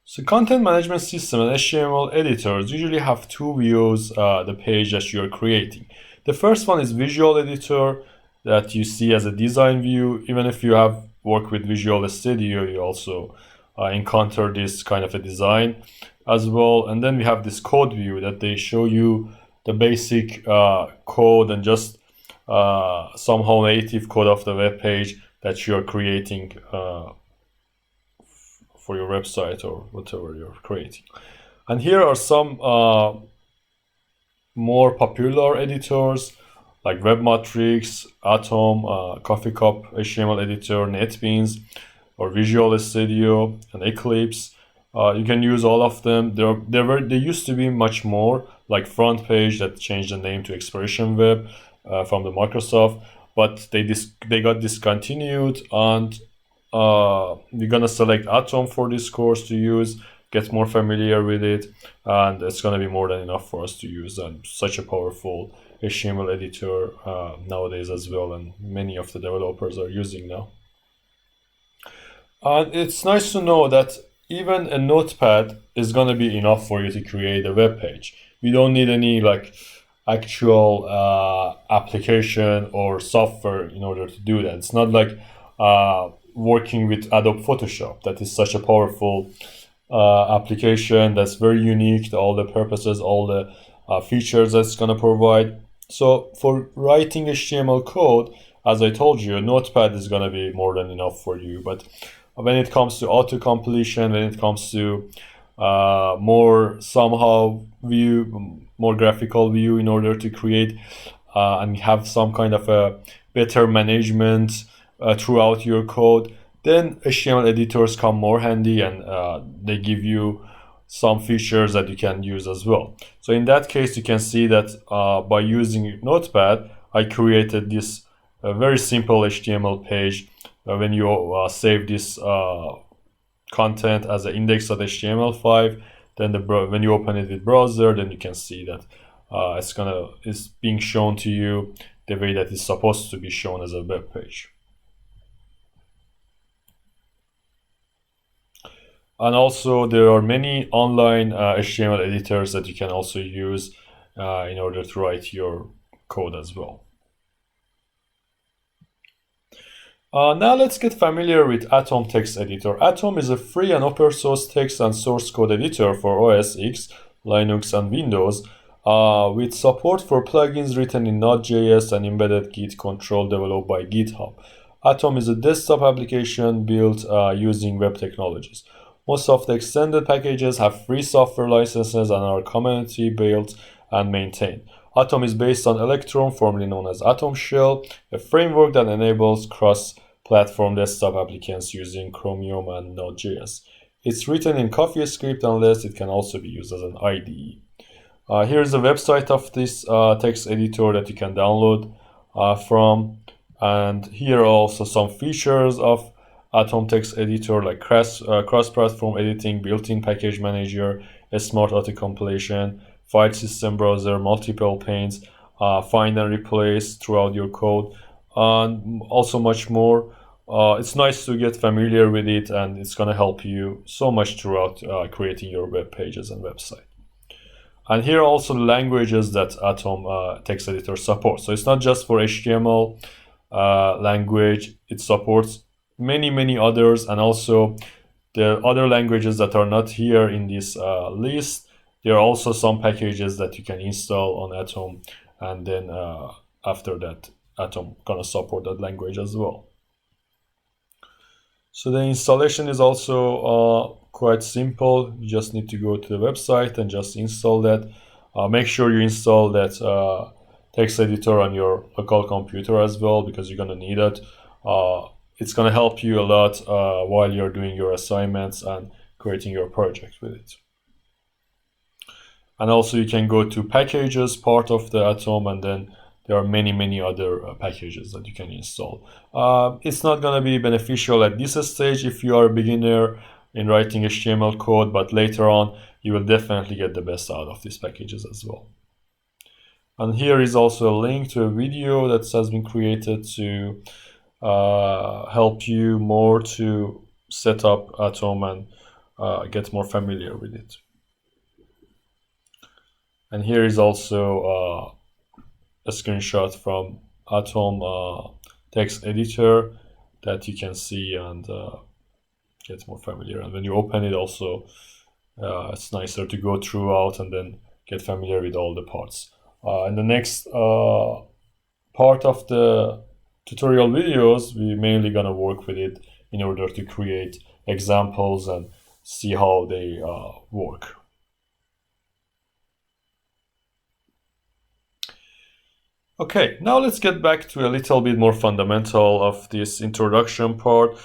So content management system and HTML editors usually have two views, the page that you're creating. The first one is visual editor that you see as a design view. Even if you have worked with Visual Studio, you also encounter this kind of a design as well. And then we have this code view that they show you the basic code and just somehow native code of the web page that you're creating for your website or whatever you're creating. And here are some more popular editors like Webmatrix, Atom, Coffee Cup HTML editor, NetBeans, or Visual Studio and Eclipse. You can use all of them. They used to be much more like Front Page that changed the name to Expression Web from the Microsoft, but they got discontinued, and we're gonna select Atom for this course to use, get more familiar with it, and it's gonna be more than enough for us to use. And such a powerful HTML editor nowadays as well, and many of the developers are using now. And it's nice to know that even a notepad is gonna be enough for you to create a web page. We don't need any actual application or software in order to do that. It's not like working with Adobe Photoshop. That is such a powerful application that's very unique to all the purposes, all the features that's going to provide. So for writing HTML code, as I told you, a notepad is going to be more than enough for you. But when it comes to auto-completion, when it comes to more somehow view, more graphical view in order to create and have some kind of a better management throughout your code, then HTML editors come more handy, and they give you some features that you can use as well. So in that case, you can see that by using Notepad, I created this very simple HTML page. When you save this content as an index.html5, then when you open it with browser, then you can see that it's being shown to you the way that it's supposed to be shown as a web page. And also there are many online HTML editors that you can also use in order to write your code as well. Now let's get familiar with Atom Text Editor. Atom is a free and open source text and source code editor for OS X, Linux, and Windows, with support for plugins written in Node.js and embedded Git control developed by GitHub. Atom is a desktop application built using web technologies. Most of the extended packages have free software licenses and are community built and maintained. Atom is based on Electron, formerly known as Atom Shell, a framework that enables cross-platform desktop applications using Chromium and Node.js. It's written in CoffeeScript unless it can also be used as an IDE. Here's the website of this text editor that you can download from. And here are also some features of Atom Text Editor, like cross-platform editing, built-in package manager, a smart auto-completion, file system browser, multiple panes, find and replace throughout your code, and also much more. It's nice to get familiar with it, and it's going to help you so much throughout creating your web pages and website. And here are also the languages that Atom Text Editor supports. So it's not just for HTML language, it supports many others, and also the other languages that are not here in this list. There are also some packages that you can install on Atom, and then after that, Atom gonna support that language as well. So the installation is also quite simple. You just need to go to the website and just install that. Make sure you install that text editor on your local computer as well, because you're gonna need it. It's gonna help you a lot while you're doing your assignments and creating your project with it. And also you can go to packages, part of the Atom, and then there are many other packages that you can install. It's not going to be beneficial at this stage if you are a beginner in writing HTML code, but later on you will definitely get the best out of these packages as well. And here is also a link to a video that has been created to help you more to set up Atom and get more familiar with it. And here is also a screenshot from Atom text editor that you can see and get more familiar. And when you open it also, it's nicer to go throughout and then get familiar with all the parts. In the next part of the tutorial videos, we're mainly gonna work with it in order to create examples and see how they work. Okay, now let's get back to a little bit more fundamental of this introduction part.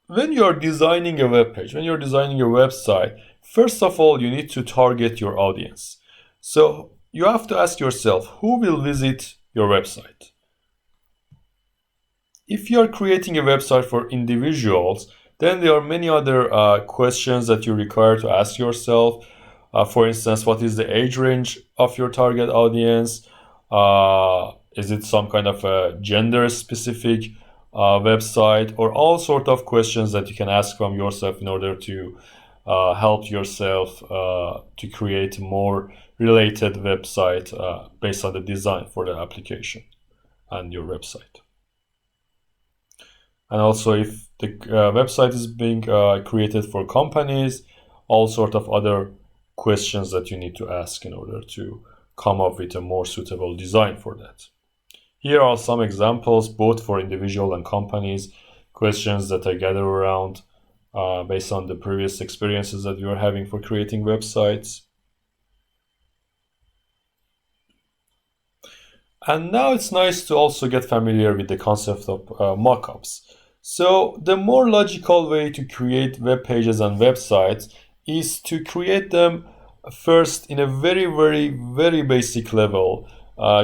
When you're designing a web page, when you're designing a website, first of all, you need to target your audience. So you have to ask yourself, who will visit your website? If you're creating a website for individuals, then there are many other questions that you require to ask yourself. For instance, what is the age range of your target audience? Is it some kind of a gender specific website, or all sort of questions that you can ask from yourself in order to help yourself to create a more related website based on the design for the application and your website. And also, if the website is being created for companies, all sort of other questions that you need to ask in order to come up with a more suitable design for that. Here are some examples, both for individual and companies, questions that I gather around based on the previous experiences that we are having for creating websites. And now it's nice to also get familiar with the concept of mockups. So the more logical way to create web pages and websites is to create them first in a very basic level,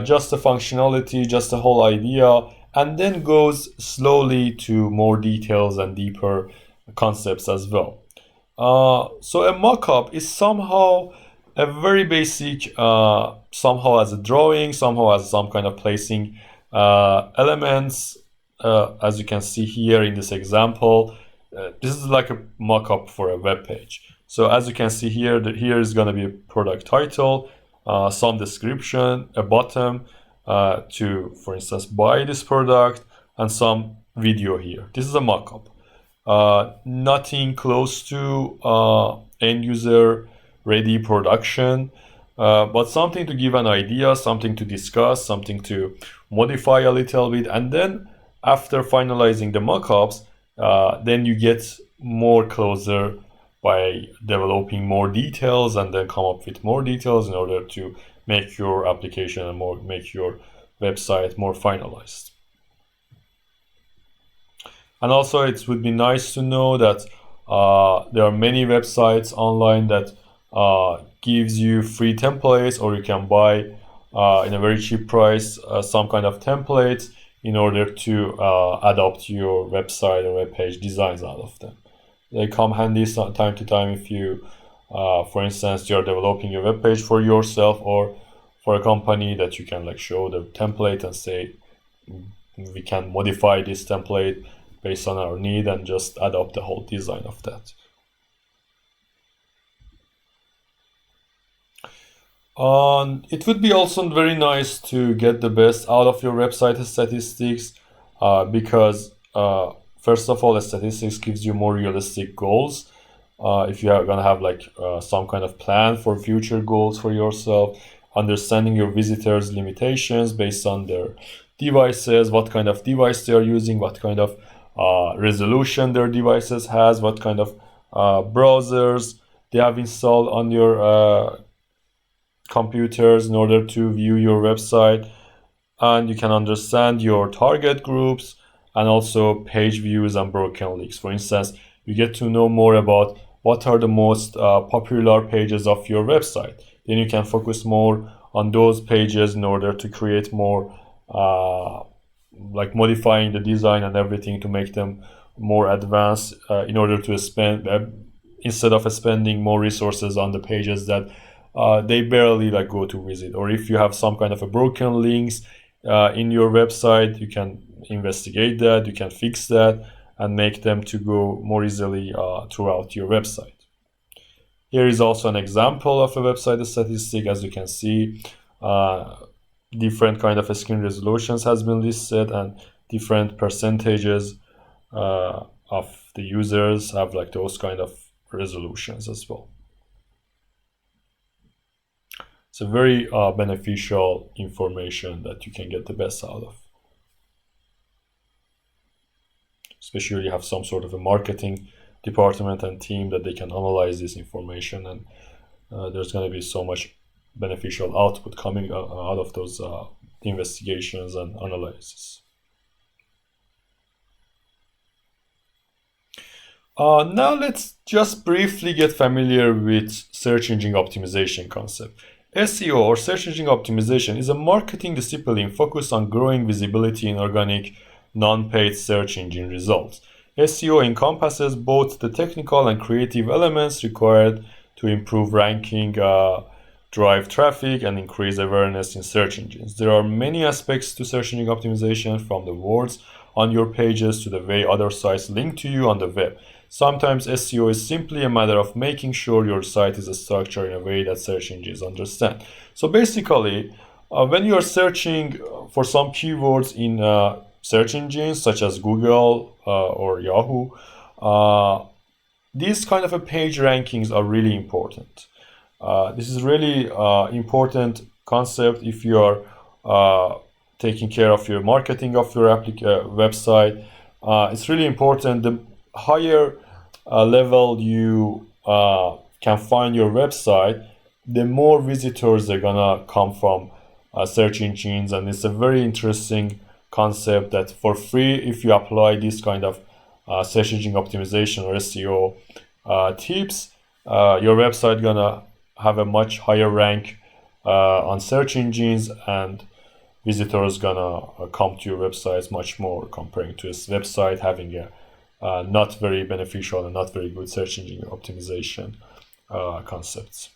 just the functionality, just the whole idea, and then goes slowly to more details and deeper concepts as well. So a mockup is somehow a very basic, somehow as a drawing, somehow as some kind of placing elements, as you can see here in this example. This is like a mockup for a web page. So as you can see here, here is going to be a product title, some description, a button to, for instance, buy this product, and some video here. This is a mock-up. Nothing close to end user ready production, but something to give an idea, something to discuss, something to modify a little bit, and then after finalizing the mockups, then you get more closer by developing more details and then come up with more details in order to make your application and make your website more finalized. And also it would be nice to know that there are many websites online that gives you free templates, or you can buy in a very cheap price some kind of templates in order to adopt your website or web page designs out of them. They come handy time to time if you, for instance, you're developing a web page for yourself or for a company, that you can like show the template and say, we can modify this template based on our need and just adopt the whole design of that. It would be also very nice to get the best out of your website statistics, because first of all, statistics gives you more realistic goals. If you are gonna have like some kind of plan for future goals for yourself, understanding your visitors' limitations based on their devices, what kind of device they are using, what kind of resolution their devices has, what kind of browsers they have installed on your computers in order to view your website, and you can understand your target groups and also page views and broken links. For instance, you get to know more about what are the most popular pages of your website. Then you can focus more on those pages in order to create more like modifying the design and everything to make them more advanced, in order to spend instead of spending more resources on the pages that they barely like go to visit. Or if you have some kind of a broken links in your website, you can investigate that, you can fix that and make them to go more easily throughout your website. Here is also an example of a website statistic. As you can see, different kind of screen resolutions has been listed, and different percentages of the users have like those kind of resolutions as well. It's a very beneficial information that you can get the best out of. Especially if you have some sort of a marketing department and team that they can analyze this information, and there's going to be so much beneficial output coming out of those investigations and analysis. Now let's just briefly get familiar with search engine optimization concept. SEO, or search engine optimization, is a marketing discipline focused on growing visibility in organic, non-paid search engine results. SEO encompasses both the technical and creative elements required to improve ranking, drive traffic, and increase awareness in search engines. There are many aspects to search engine optimization, from the words on your pages to the way other sites link to you on the web. Sometimes SEO is simply a matter of making sure your site is structured in a way that search engines understand. So basically, when you are searching for some keywords in search engines such as Google or Yahoo, these kind of a page rankings are really important. This is really important concept if you are taking care of your marketing of your website. It's really important. The higher level you can find your website, the more visitors are gonna come from search engines, and it's a very interesting concept that for free, if you apply this kind of search engine optimization or SEO tips, your website gonna have a much higher rank on search engines, and visitors gonna come to your websites much more, comparing to a website having a not very beneficial and not very good search engine optimization concepts.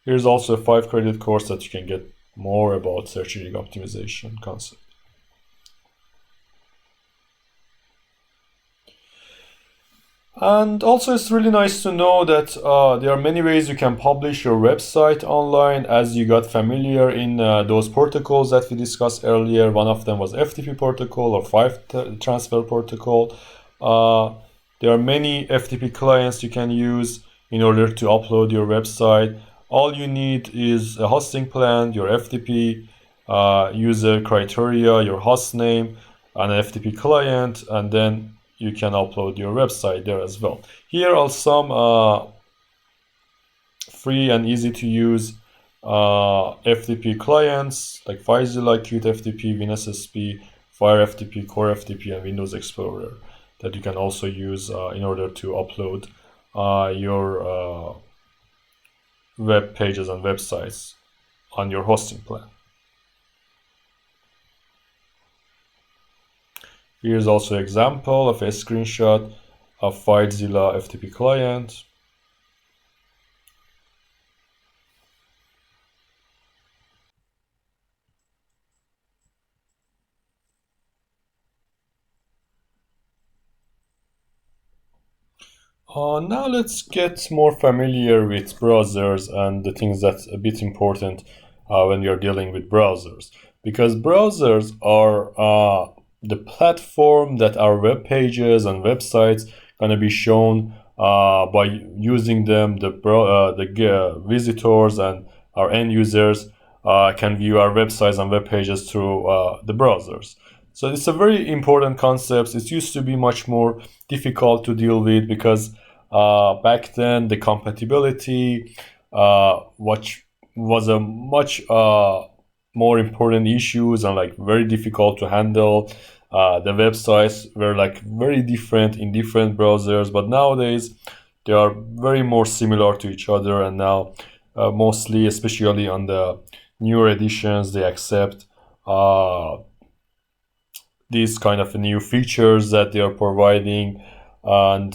Here's also a 5-credit course that you can get more about search engine optimization concept. And also, it's really nice to know that there are many ways you can publish your website online as you got familiar in those protocols that we discussed earlier. One of them was FTP protocol or file transfer protocol. There are many FTP clients you can use in order to upload your website. All you need is a hosting plan, your FTP user criteria, your host name, and an FTP client, and then you can upload your website there as well. Here are some free and easy to use FTP clients like FileZilla, Qt FTP, WinSSP, Fire FTP, Core FTP, and Windows Explorer that you can also use in order to upload your web pages and websites on your hosting plan. Here's also an example of a screenshot of FileZilla FTP client. Now let's get more familiar with browsers and the things that's a bit important when you're dealing with browsers. Because browsers are the platform that our web pages and websites gonna be shown by using them. The visitors and our end users can view our websites and web pages through the browsers. So it's a very important concept. It used to be much more difficult to deal with because back then the compatibility which was a much more important issues and like very difficult to handle. The websites were like very different in different browsers, but nowadays they are very more similar to each other, and now mostly, especially on the newer editions, they accept these kind of new features that they are providing. And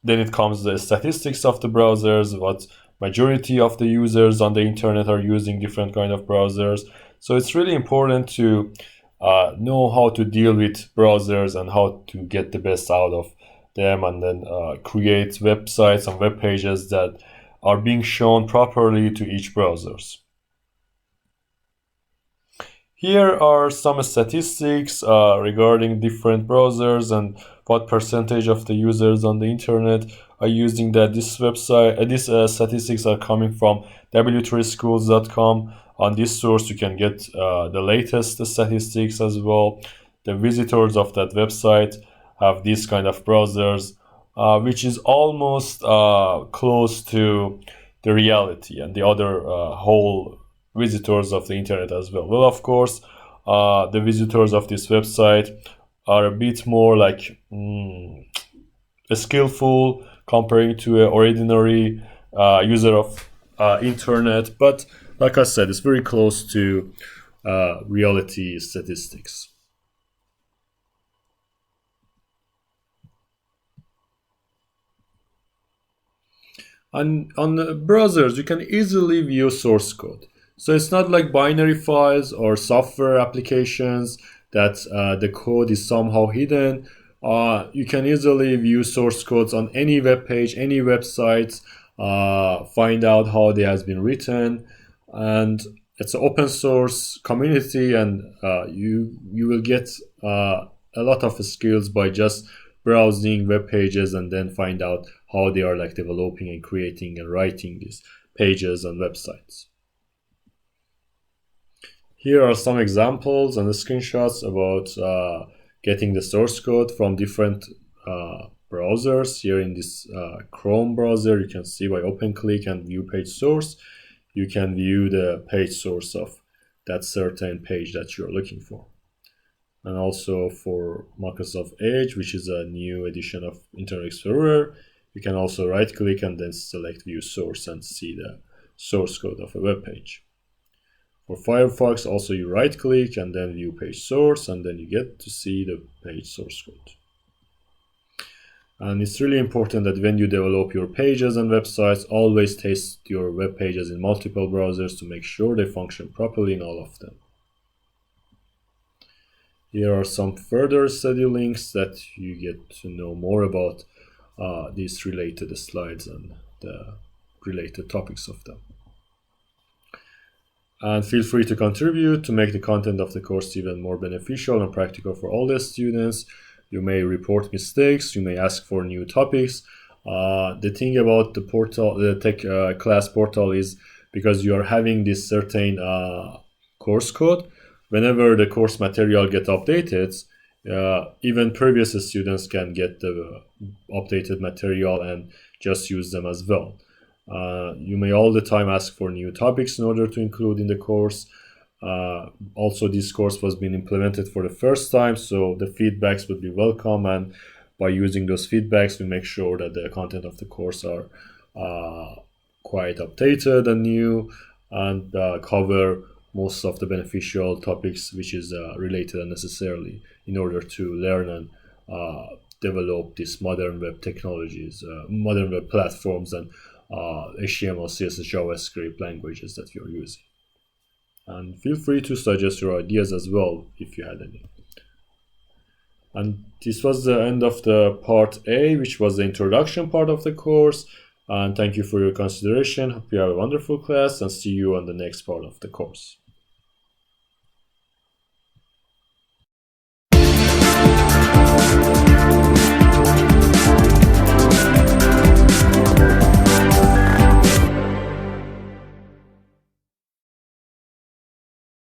then it comes the statistics of the browsers, what majority of the users on the internet are using different kind of browsers. So it's really important to know how to deal with browsers and how to get the best out of them, and then create websites and web pages that are being shown properly to each browsers. Here are some statistics regarding different browsers and what percentage of the users on the internet are using that. This website, these statistics are coming from w3schools.com. On this source, you can get the latest statistics as well. The visitors of that website have these kind of browsers, which is almost close to the reality and the other whole visitors of the internet as well. Well, of course, the visitors of this website are a bit more like skillful comparing to an ordinary user of internet, but like I said, it's very close to reality statistics. And on the browsers, you can easily view source code. So it's not like binary files or software applications that the code is somehow hidden. You can easily view source codes on any web page, any website, find out how they has been written, and it's an open source community, and you will get a lot of skills by just browsing web pages and then find out how they are like developing and creating and writing these pages and websites. Here are some examples and the screenshots about getting the source code from different browsers. Here in this Chrome browser, you can see by open click and view page source, you can view the page source of that certain page that you're looking for. And also for Microsoft Edge, which is a new edition of Internet Explorer, you can also right click and then select view source and see the source code of a web page. For Firefox, also you right click and then view page source, and then you get to see the page source code. And it's really important that when you develop your pages and websites, always test your web pages in multiple browsers to make sure they function properly in all of them. Here are some further study links that you get to know more about these related slides and the related topics of them. And feel free to contribute to make the content of the course even more beneficial and practical for all the students. You may report mistakes, you may ask for new topics. The thing about the portal, the TechClass portal, is because you are having this certain course code, whenever the course material gets updated, even previous students can get the updated material and just use them as well. You may all the time ask for new topics in order to include in the course. Also, this course was being implemented for the first time, so the feedbacks would be welcome, and by using those feedbacks we make sure that the content of the course are quite updated and new, and cover most of the beneficial topics which is related unnecessarily, in order to learn and develop these modern web technologies, modern web platforms, and HTML, CSS, JavaScript languages that you're using. And feel free to suggest your ideas as well if you had any. And this was the end of the part A, which was the introduction part of the course. And thank you for your consideration. Hope you have a wonderful class, and see you on the next part of the course.